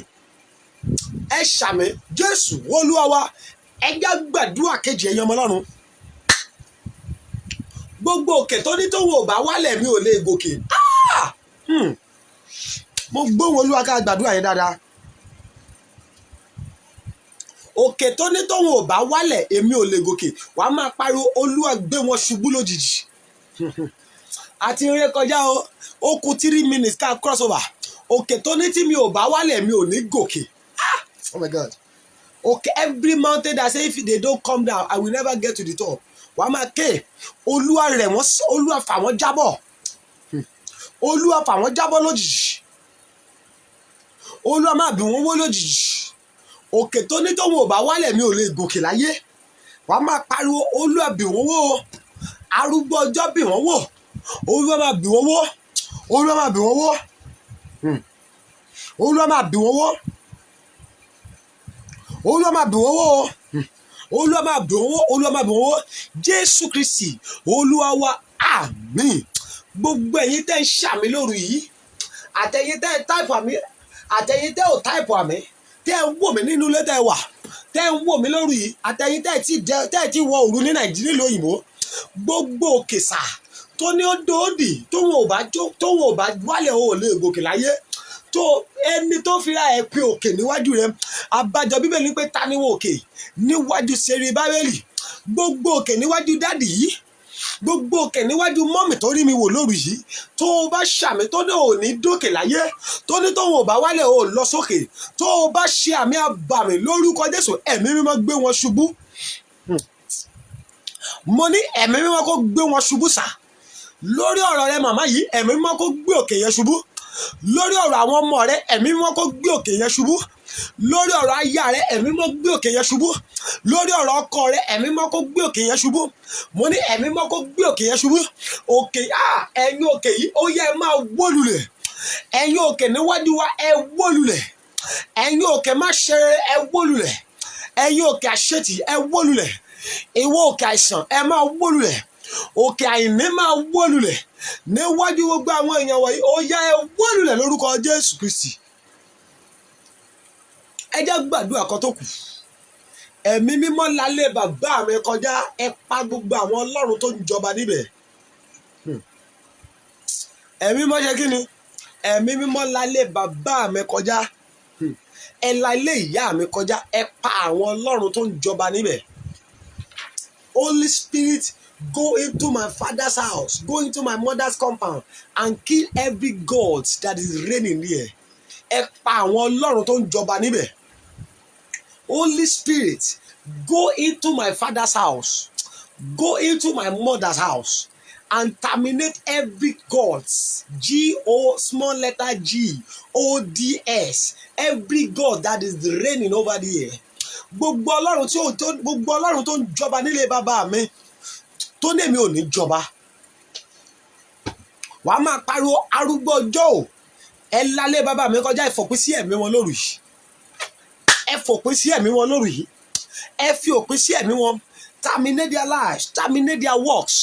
ẹ ṣàmì jésù olúwa wá ẹ já gbàdúrà kejì ẹ̀yin ọmọ ọlọ́run gbogbo òkè tó ní tóun ò bá wálẹ̀ mi ò lè gòkè. Mo gbóhùn Olúwa ká gbàdúrà yẹn dáadáa. Òkè tó ní tóun ò bá wálẹ̀ èmi ò lè gòkè, wàá máa pariwo Olúwa gbé wọn ṣubú lójijì. Àti ré kọjá ó kù 3 minutes ká cross over. Òkè tó ní tí mi ò bá wálẹ̀ mi ò ní gòkè. Oh my God. Okay, every mountain that say if they don't come down I will never get to the top. Wàá máa ké Olúwa rẹ̀ wọ́n, Olúwa fà wọ́n jábọ̀. Olúwa fà wọ́n jábọ̀ lójijì. Olúwa máa bì wọ́n wó lójijì. Òkè tó ní tóun ò bá wálẹ̀ mi ò lè gòkè láyé. Wàá máa pariwo Olúwa bì wọ́n wó. Arúgbó ọjọ́ bì wọ́n wó. Olúwa máa bì wọ́n wó. Olúwa máa bì wọ́n wó. Olúwa máa bì wọ́n wó. Olúwa máa bì wọ́n wó. Olúwa máa bì wọ́n wó. Olúwa máa bì wọ́n wó. Jésù Kristi Olúwa wa, àmín. Gbogbo ẹ̀yin tẹ́ ń ṣàmì lóru yìí, àtẹ̀yin tẹ́ ń táìpù àmì, àtẹ̀yin tẹ́ ò táìpù àmì, tẹ́ ń wò mí nínú ilé tẹ́ wà, tẹ́ ń wò mí lóru yìí, àtẹ̀yin tẹ́ ti wọ òru ní Nàìjíríà lóyìnbó, gbogbo òkè sà tó ní ó dòódì tóun ò bá wálẹ̀ ò lè gòkè láyé. Tó ẹni tó fi ra ẹ pé òkè níwájú rẹ, àbájọ Bíbélì pé ta ni wọ́n òkè níwájú Serubábélì, gbogbo òkè níwájú dádì yìí, gbogbo òkè níwájú mọ́mì tó rí mi wò lóru yìí, tó o bá ṣàmì tó ní ò ní dókè láyé, tó ní tóun ò bá wálẹ̀ ò lọ sókè, tó o bá ṣe àmì àbàmì lórúkọ Jésù, ẹ̀mí mímọ́ gbé wọn ṣubú. Mo ní ẹ̀mí mímọ́ kó gbé wọn ṣubú sà. Lórí ọ̀rọ̀ rẹ màmá yìí, ẹ̀mí mímọ́ kó gbé òkè yẹn ṣubú. Lórí ọ̀rọ̀ àwọn ọmọ rẹ, ẹ̀mí mímọ́ kó gbé òkè yẹn ṣubú. Lórí ọ̀rọ̀ aya rẹ, ẹ̀mí mímọ́ gbé òkè yẹn ṣubú. Lórí ọ̀rọ̀ ọkọ rẹ, ẹ̀mí mímọ́ kó gbé òkè yẹn ṣubú. Mo ní ẹ̀mí mímọ́ kó gbé òkè yẹn ṣubú. Òkè ẹ̀yin òkè yìí ó yẹ ẹ máa wó lulẹ̀. Ẹ̀yin òkè níwájú wa ẹ wó lulẹ̀. Ẹ̀yin òkè má ṣe rere ẹ wó lulẹ̀. Ẹ̀yin òkè àṣetì ẹ wó lulẹ̀. Ìwọ òkè àìsàn ẹ máa wó lulẹ̀. Òkè àìní máa wó lulẹ̀. Níwájú gbogbo àwọn èèyàn wọ̀nyí ó yá ẹ wó lulẹ̀ lórúkọ Jésù Kristi. Ẹ jẹ́ gbàdúrà kan tó kù. Ẹ̀mí mímọ́ lálé bàbá mi kọjá, ẹ pa gbogbo àwọn ọlọ́run tó ń jọba níbẹ̀. Ẹ̀mí mímọ́ ṣe kí ni? Ẹ̀mí mímọ́ lálé bàbá mi kọjá, ẹ lálé ìyá mi kọjá, ẹ pa àwọn ọlọ́run tó ń jọba níbẹ̀. Holy Spirit, go into my father's house, go into my mother's compound and kill every god that is reigning there. Ẹ pa àwọn ọlọ́run tó ń jọba níbẹ̀. Holy Spirit, go into my father's house, go into my mother's house and terminate every gods, G-O small letter G-O-D-S, every god that is reigning over there. Gbogbo ọlọ́run tó ń jọba nílé bàbá mi tó ní èmi ò ní jọba. Wàá máa pariwo arúgbó ọjọ́ ò, ẹ lálé bàbá mi kọjá, ẹ fòpin sí ẹ̀mí wọn lóru yìí. Ẹ fòpin sí ẹ̀mí wọn lóru yìí. Ẹ fi òpin sí ẹ̀mí wọn. Terminate their lives, terminate their works,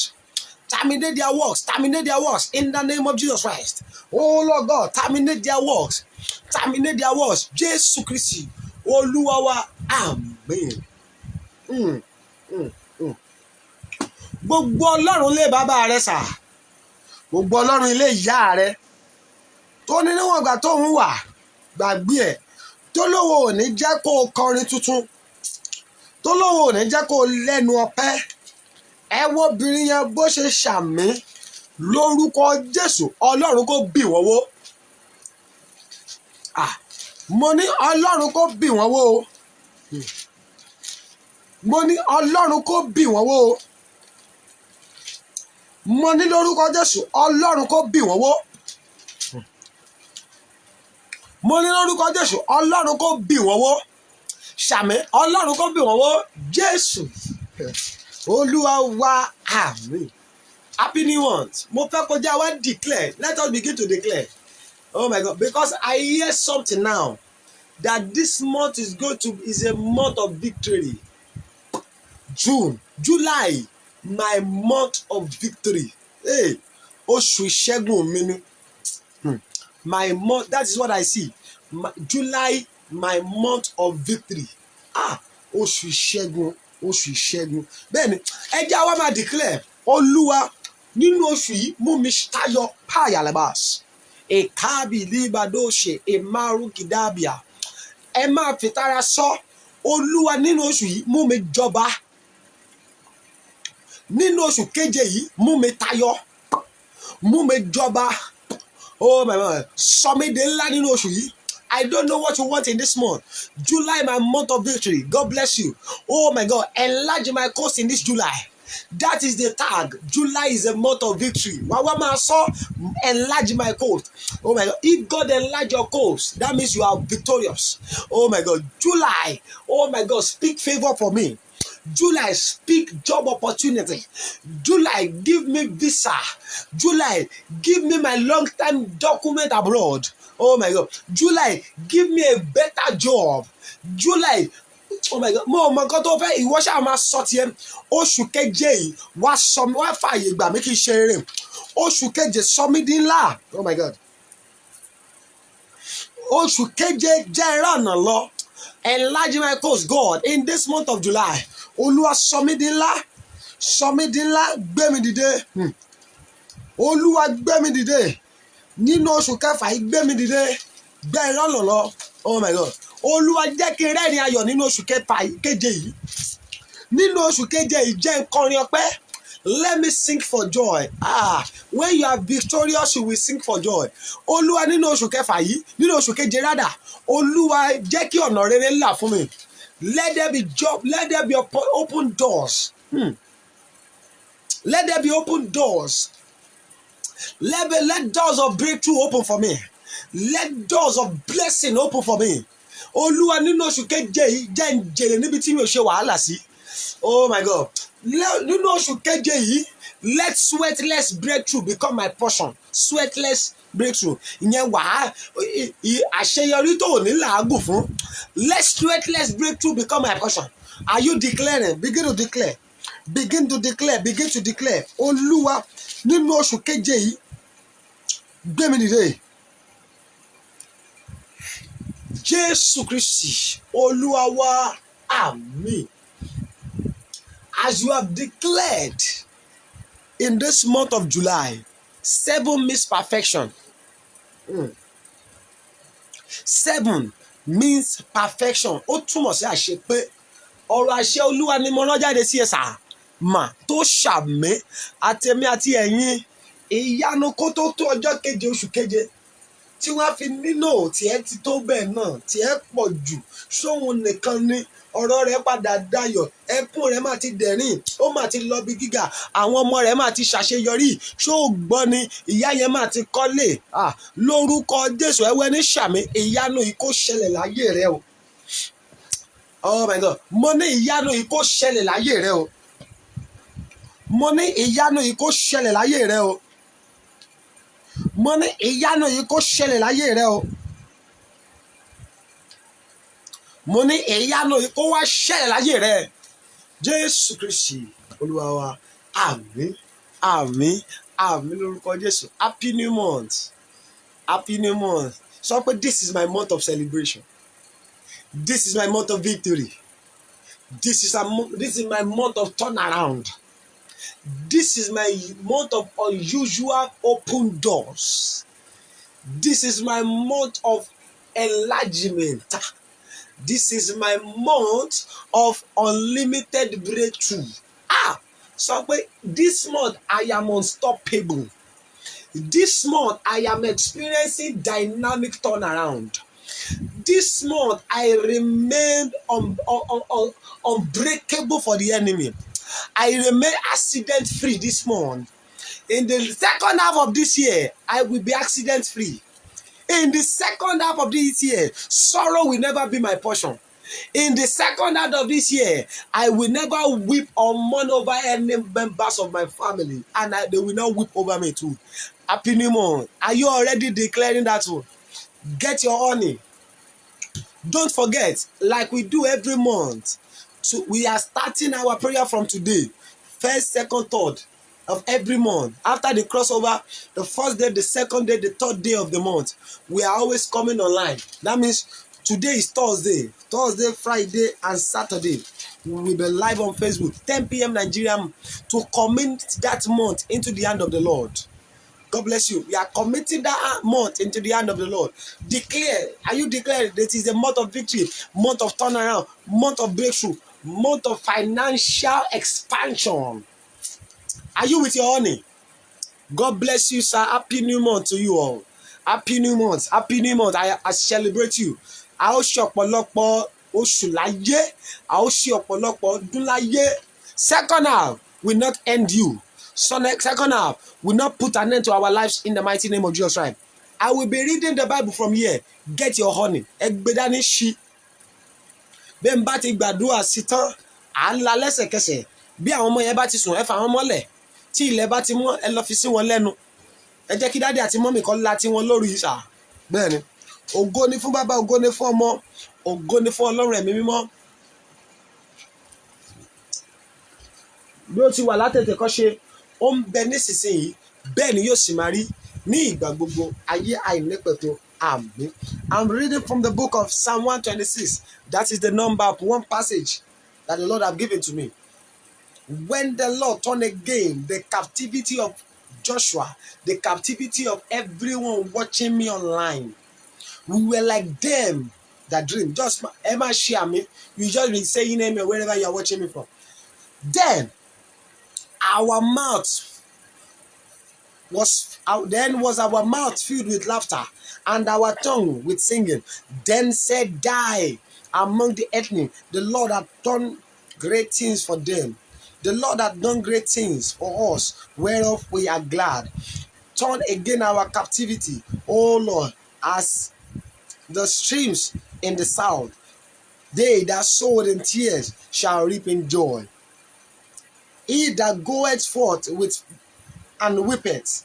terminate their works, terminate their works in the name of Jesus Christ. Oh Lord God, terminate their works, terminate their works. Jésù Kristi Olúwa wa, àmín. Gbogbo ọlọ́run ilé bàbá rẹ sà, gbogbo ọlọ́run ilé ìyá rẹ tó ní níwọ̀n ìgbà tó ń wà gbàgbé ẹ̀, tó lówó ò ní jẹ́ kó o kọrin tuntun, tó lówó ò ní jẹ́ kó o lẹ́nu ọpẹ́. Ẹ wo obìnrin yẹn bó ṣe ṣàmì lórúkọ Jésù, ọlọ́run kó bì wọ́n wó. Mo ní ọlọ́run kó bì wọ́n wó. Mo ní ọlọ́run kó bì wọ́n wó. Mo ní lórúkọ Jésù ọlọ́run kó bì wọ́n wó. Mo ní lórúkọ Jésù ọlọ́run kó bì wọ́n wó. Ṣàmì ọlọ́run kó bì wọ́n wó. Jésù Olúwa wa, àmín. Happy New Month. Mo fẹ́ kọjá wá declare. Let us begin to declare. Oh my God, because I hear something now that this month is a month of victory. June, July, my month of victory. Hey, oṣù ìṣẹ́gun mi ni. My month, that is what I see. July, my month of victory. Oṣù ìṣẹ́gun, oṣù ìṣẹ́gun. Bẹ́ẹ̀ni, ẹ jẹ́ àwa máa declare, Olúwa, nínú oṣù yìí mú mi tayọ páyàlẹ́bàs èkábì líbàdóṣe èmárùkìdábìà ẹ máa fìtara sọ olúwa nínú oṣù yìí mú mi jọba nínú oṣù keje yìí mú mi tayọ mú mi jọba oh my God sọ mi di ńlá nínú oṣù yìí. I don't know what you want in this month. July, my month of victory. God bless you. Oh my God, enlarge my coast in this July. That is the tag. July is a month of victory. Wawama saw enlarge my coast. Oh my God, if God enlarge your coast, that means you are victorious. Oh my God, July. Oh my God, speak favor for me. July, speak job opportunity. July, give me visa. July, give me my long-time document abroad. Oh my God. July, give me a better job. July, oh my God. Mo mọ nǹkan tó fẹ́ ìwọ ṣáà máa sọ tiẹ̀. Oṣù keje yìí wá fààyè gbà mí kí n ṣe rere. Oṣù keje sọ mí di ńlá. Oh my God. Oṣù keje jẹ́ ìrànà lọ. Enlarge my coast, God, in this month of July. Olúwa sọ mí di ńlá. Sọ mí di ńlá, gbé mi dìde. Olúwa gbé mi dìde. Nínú oṣù kẹfà yìí gbé mi dìde. Gbé ìrànà lọ. Oh my God. Olúwa jẹ́ kí n rẹ́rìn ayọ̀ nínú oṣù keje yìí. Nínú oṣù keje yìí jẹ́ nkọrin ọpẹ́. Let me sing for joy. When you are victorious, you will sing for joy. Olúwa nínú oṣù kẹfà yìí, nínú oṣù keje rádà, Olúwa jẹ́ kí ọ̀nà rere là fún mi. Let there be job, let there be open doors. Let there be open doors. Let doors of breakthrough open for me. Let doors of blessing open for me. Olúwa nínú oṣù keje yìí jẹ́ n jèrè níbi tí mi ò ṣe wàhálà sí. Oh my God. Nínú oṣù keje yìí, let sweatless breakthrough become my portion. Sweatless breakthrough. Ìyẹn àṣeyọrí tó ò ní làágùn fún. Let sweatless breakthrough become my portion. Are you declaring? Begin to declare. Begin to declare. Begin to declare. Olúwa nínú oṣù keje yìí gbé mi dìde. Jésù Kristi Olúwa wa, àmín. As you have declared in this month of July, 7 means perfection. 7 means perfection. Ó túmọ̀ sí àṣepé. Ọ̀rọ̀ àṣẹ Olúwa ni mo rán jáde sí ẹ̀sà mà tó ṣàmì àtẹ̀mí àti ẹ̀yin ìyanu kó tó ọjọ́ keje oṣù keje tí wọ́n fi nínú tiẹ̀ ti tó bẹ́ẹ̀ náà tiẹ̀ pọ̀ jù sóhun nìkan ni ọ̀rọ̀ rẹ̀ padà dayọ̀ ẹkún rẹ̀ máa ti dẹ̀rín ó máa ti lọ bí gíga àwọn ọmọ rẹ̀ máa ti ṣàṣeyọrí ṣó gbọ́ ni ìyá yẹn máa ti kọ́lé lórúkọ Jésù ẹwẹ́ ní sàmì ìyanu yìí kó ṣẹlẹ̀ láyé rẹ o. Oh my God, mo ní ìyanu yìí kó ṣẹlẹ̀ láyé rẹ o. Mo ní ìyanu yìí kó ṣẹlẹ̀ láyé rẹ o. Mo ní ìyanu yìí kó ṣẹlẹ̀ láyé rẹ o. Mo ní ìyanu yìí kó wá ṣẹlẹ̀ láyé rẹ. Jésù Kristi Olúwa wa, àmín àmín àmín lórúkọ Jésù. Happy new month. Happy new month. Sọ pé this is my month of celebration. This is my month of victory. This is my month of turnaround. This is my month of unusual open doors. This is my month of enlargement. This is my month of unlimited breakthrough. So this month I am unstoppable. This month I am experiencing dynamic turnaround. This month I remain unbreakable for the enemy. I remain accident free this month. In the second half of this year, I will be accident free. In the second half of this year, sorrow will never be my portion. In the second half of this year, I will never weep or mourn over any members of my family, and they will not weep over me too. Happy New Month. Are you already declaring that one? Get your honey. Don't forget, like we do every month, we are starting our prayer from today, 1st, 2nd, 3rd of every month. After the crossover, the 1st day, the 2nd day, the 3rd day of the month, we are always coming online. That means Today is Thursday, Friday, and Saturday. We will be live on Facebook, 10 p.m. Nigeria, to commit that month into the hand of the Lord. God bless you. We are committing that month into the hand of the Lord. Declare. Are you declaring that it is a month of victory, month of turnaround, month of breakthrough, month of financial expansion? Are you with your honey? God bless you, sir. Happy new month to you all. Happy new month. Happy new month. I celebrate you. A ó ṣe ọ̀pọ̀lọpọ̀ oṣù láyé. A ó ṣe ọ̀pọ̀lọpọ̀ ọdún láyé. Second half will not end you. So next second half will not put an end to our lives in the mighty name of Jesus Christ. I will be reading the Bible from here. Get your honey. Ẹgbẹ́ dání ṣí. Bẹ́ẹ̀ n bá ti gbàdúrà sí tán, à ń la lẹ́sẹ̀kẹsẹ̀. Bí àwọn ọmọ yẹn bá ti sùn, ẹ fà wọ́n mọ́lẹ̀. Tí ilẹ̀ bá ti mọ́, ẹ lọ fi sí wọn lẹ́nu. Ẹ jẹ́ kí dáàdì àti mọ́mì kan la tí wọn lórí ìṣà. Bẹ́ẹ̀ ni, ògo ni fún bàbá, ògo ni fún ọmọ, ògo ni fún Ọlọ́run ẹ̀mí mímọ́. Bí ó ti wà látètè kọ́ ṣe, ó ń bẹ nísinsìnyí, bẹ́ẹ̀ ni yóò sì máa rí ní ìgbà gbogbo ayé àìnípẹ̀kun. Àmín. I'm reading from the book of Psalm 126. That is the number of one passage that the Lord have given to me. When the Lord turned again the captivity of Joshua, the captivity of everyone watching me online, we were like them that dream. Just Emma share me. You just be saying amen wherever you are watching me from. Then our mouth was our mouth filled with laughter and our tongue with singing. Then said die among the ethnic, the Lord had done great things for them. The Lord had done great things for us, whereof we are glad. Turn again our captivity, O Lord, as the streams in the south. They that sowed in tears shall reap in joy. He that goeth forth with and weepeth,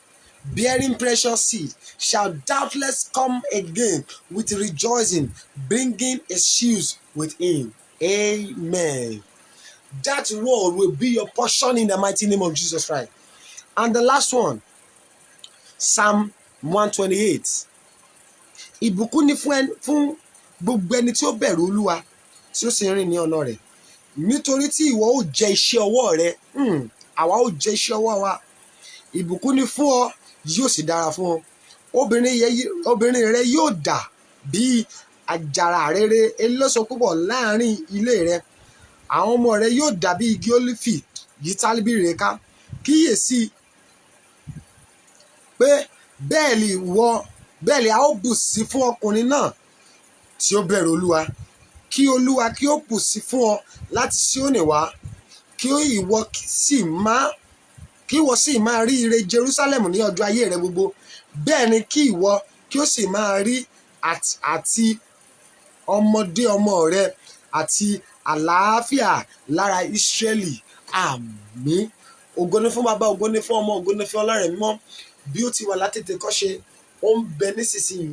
bearing precious seed, shall doubtless come again with rejoicing, bringing his sheaves with him. Amen. That word will be your portion in the mighty name of Jesus Christ. And the last one, Psalm 128. Ìbùkún ni fún gbogbo ẹni tí ó bẹ̀rù Olúwa tí ó sì rìn ní ọ̀nà rẹ̀. Nítorí tí ìwọ ó jẹ iṣẹ́ ọwọ́ rẹ, àwa ó jẹ iṣẹ́ ọwọ́ wa. Ìbùkún ni fún ọ, yóò sì dára fún ọ. Obìnrin rẹ yóò dà bí àjàrà rere eléso púpọ̀ láàrin ilé rẹ. Àwọn ọmọ rẹ yóò dàbí igi ólífì yí tálíbìrì rẹ ká. Kíyèsí pé bẹ́ẹ̀ ni a ó bù sí fún ọkùnrin náà tí ó bẹ̀rù Olúwa. Kí Olúwa kí ó bù sí fún ọ láti Síónì wá. Kí ìwọ sì máa rí ire Jerusalem ní ọjọ́ ayé rẹ gbogbo. Bẹ́ẹ̀ ni kí ìwọ kí ó sì máa rí àti ọmọdé ọmọ rẹ àti àlàáfíà lára Ísírẹ́lì. Àmín. Ògo ni fún bàbá, ògo ni fún ọmọ, ògo ni fún Ọlọ́run ẹ̀mí mímọ́. Bí ó ti wà látètè kọ́ṣe, ó ń bẹ nísinsìnyí,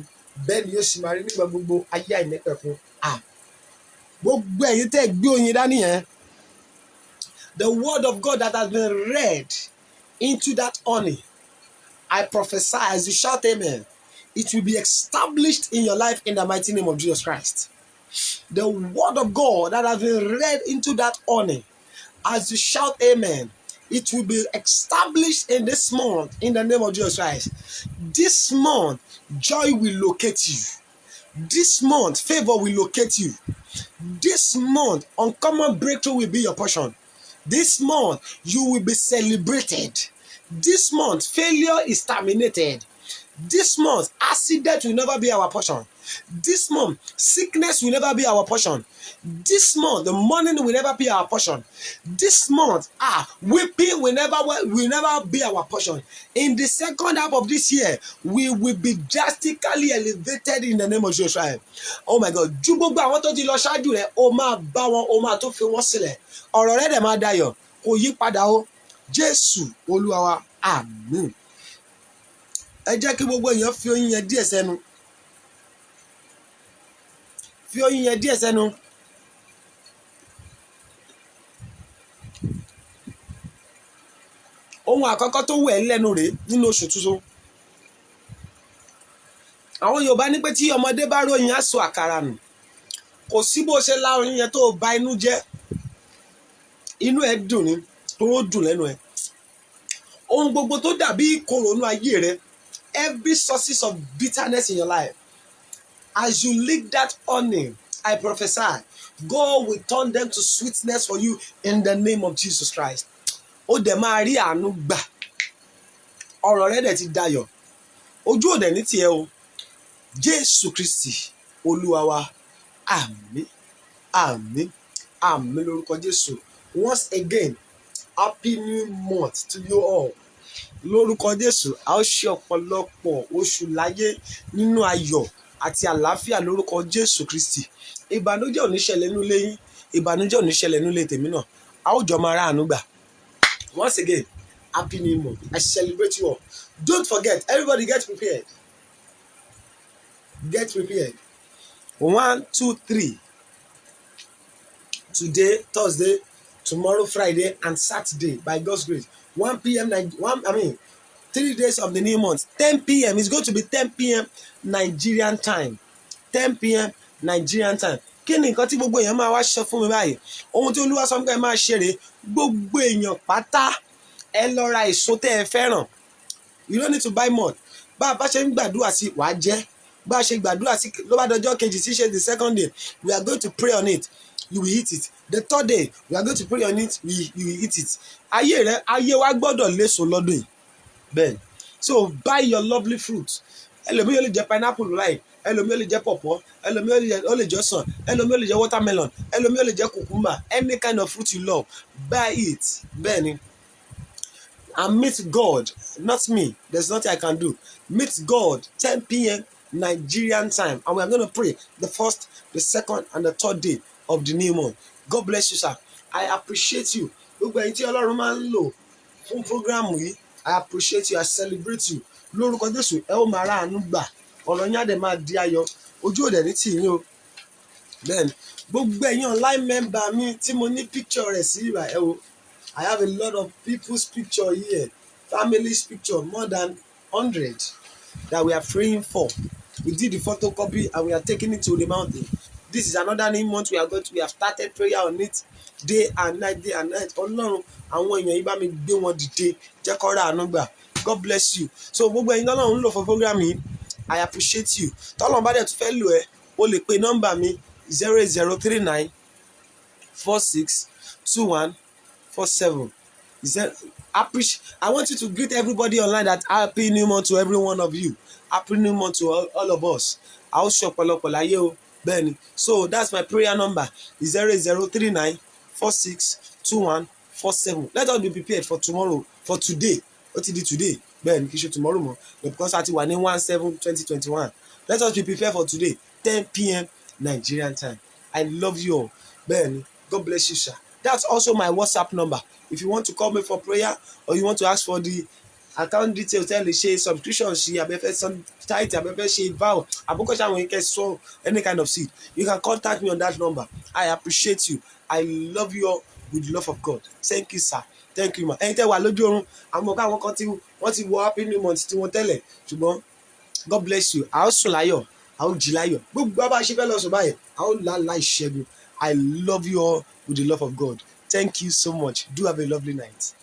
bẹ́ẹ̀ ni yóò sì máa rí nígbà gbogbo ayé àìnípẹ̀kun. Gbogbo ẹ̀yin tẹ́ gbé oyin dání yẹn, the word of God that has been read into that honey, I prophesy as you shout amen, it will be established in your life in the mighty name of Jesus Christ. The word of God that has been read into that honey, as you shout amen, it will be established in this month in the name of Jesus Christ. This month, joy will locate you. This month, favor will locate you. This month, uncommon breakthrough will be your portion. This month, you will be celebrated. This month, failure is terminated. This month, accident will never be our portion. This month, sickness will never be our portion. This month, the mourning will never be our portion. This month, weeping will never be our portion. In the second half of this year, we will be drastically elevated in the name of Jesus Christ. Oh my God. Ju gbogbo àwọn tó ti lọ ṣáájú rẹ̀, ó máa bá wọn, ó máa tó fi wọ́n sílẹ̀. Ọ̀rọ̀ rẹ̀ dẹ̀ máa dayọ̀. Kò yí padà o. Jésù Olúwa wa. Àmín. Ẹ jẹ́ kí gbogbo èèyàn fi oyin yẹn díẹ̀ sẹ́nu. Fi oyin yẹn díẹ̀ sẹ́nu. Ohun àkọ́kọ́ tó wẹ̀ lẹ́nu rèé nínú oṣù tuntun. Àwọn Yorùbá ní pé tí ọmọdé bá ròyìn á sọ àkàrà nù. kò sí bó ṣe lá orin yẹn tó o bà inú jẹ́, inú ẹ dùn ni tó o dùn lẹ́nu ẹ. Ohun gbogbo tó dàbí ìkorò inú ayé rẹ, every sources of bitterness in your life, as you lick that honey, I prophesy, God will turn them to sweetness for you in the name of Jesus Christ. Ó dẹ̀ máa rí àánú gbà, ọ̀rọ̀ rẹ̀ dẹ̀ ti dayọ̀, ojú òdẹ̀ ní tiẹ̀ o. Jésù Kristi Olúwa wa, àmín, àmín, àmín lórúkọ Jésù. Once again, happy new month to you all. Lórúkọ Jésù, a ó ṣe ọ̀pọ̀lọpọ̀ oṣù láyé nínú ayọ̀ àti àlàáfíà lórúkọ Jésù Kristi. Ìbànújẹ́ ò ní ṣẹlẹ̀ nínú ilé yín, ìbànújẹ́ ò ní ṣẹlẹ̀ nínú ilé tèmi náà. A ó jọ máa ráàánú gbà. Once again, happy new month. I celebrate you all. Don't forget, everybody get prepared. Get prepared. 1, 2, 3. Today, Thursday, tomorrow, Friday, and Saturday, by God's grace. 1 p.m. 3 days of the new month. 10 p.m. It's going to be 10 p.m. Nigerian time. 10 p.m. Nigerian time. Kí ni nǹkan tí gbogbo èèyàn máa wá ṣe fún mi báyìí? Ohun tí Olúwa sọ pé ẹ máa ṣe rèé, gbogbo èèyàn pátá ẹ lọ ra èso tẹ́ ẹ fẹ́ràn. You don't need to buy more. Bá a bá ṣe ń gbàdúrà sí wàá jẹ́. Bá a ṣe gbàdúrà sí ló bá dọjọ́ kejì tí ṣe the second day, we are going to pray on it. You will eat it. The third day, we are going to pray on it. You will eat it. Ayé wa gbọ́dọ̀ léso lọ́dún yìí. Bẹ́ẹ̀. So buy your lovely fruit. Ẹlòmíì ó lè jẹ pineapple láì, ẹlòmíì ó lè jẹ pọ̀pọ́, ẹlòmíì ó lè jẹ ọsàn, ẹlòmíì ó lè jẹ watermelon, ẹlòmíì ó lè jẹ cucumber, any kind of fruit you love, buy it. Bẹ́ẹ̀ ni. And meet God, not me. There's nothing I can do. Meet God 10 p.m. Nigerian time, and we are going to pray the first, the second, and the third day of the new month. God bless you, sir. I appreciate you. Gbogbo ẹ̀yin tí Ọlọ́run máa ń lò fún program yìí, I appreciate you. I celebrate you. Lórúkọ Jésù, ẹ ó máa ráàánú gbà. Ọ̀rọ̀ yín á dẹ̀ máa di ayọ̀. Ojú òde ní tì yín o. Then, gbogbo ẹ̀yin online member mi tí mo ní picture rẹ̀ sí ìgbà ẹ o. I have a lot of people's picture here, family's picture, more than 100 that we are praying for. We did the photocopy and we are taking it to the mountain. This is another new month we have started prayer on it day and night. Ọlọ́run àwọn èèyàn yìí bá mi gbé wọn dìde jẹ́ kó rà àánú gbà. God bless you. So gbogbo ẹ̀yin Ọlọ́run ń lò for program yìí, I appreciate you. Tọ́lọ́run bá dẹ̀ tún fẹ́ lò ẹ́, o lè pe nọ́mbà mi 08039 46 21 47. I want you to greet everybody online that happy new month to every one of you. Happy new month to all of us. A ó ṣe ọ̀pọ̀lọpọ̀ láyé o, bẹ́ẹ̀ ni. So that's my prayer number 08039 46 21 47. Let us be prepared for tomorrow, for today. Ó ti di today, bẹ́ẹ̀ ni kì í ṣe tomorrow mọ́. Because a ti wà ní 1/7/2021. Let us be prepared for today, 10 p.m. Nigerian time. I love you all. Bẹ́ẹ̀ ni. God bless you, sir. That's also my WhatsApp number. If you want to call me for prayer or you want to ask for the account details, tell the share subscription, she abẹ́fẹ́ some tithe, abẹ́fẹ́ ṣe vow, àbúkọ́ ṣàwọn ike sow any kind of seed. You can contact me on that number. I appreciate you. I love you all with the love of God. Thank you, sir. Thank you, ma. Ẹ̀yin tẹ́ wà lójú oorun, àwọn ọ̀gá àwọn kan tí wọ́n ti wọ happy new month tí wọ́n tẹ́lẹ̀, ṣùgbọ́n God bless you. A ó sùn láyọ̀, a ó jí láyọ̀. Gbogbo bá a ṣe fẹ́ lọ sùn báyìí, a ó lá ìṣẹ́gun. I love you all with the love of God. Thank you so much. Do have a lovely night.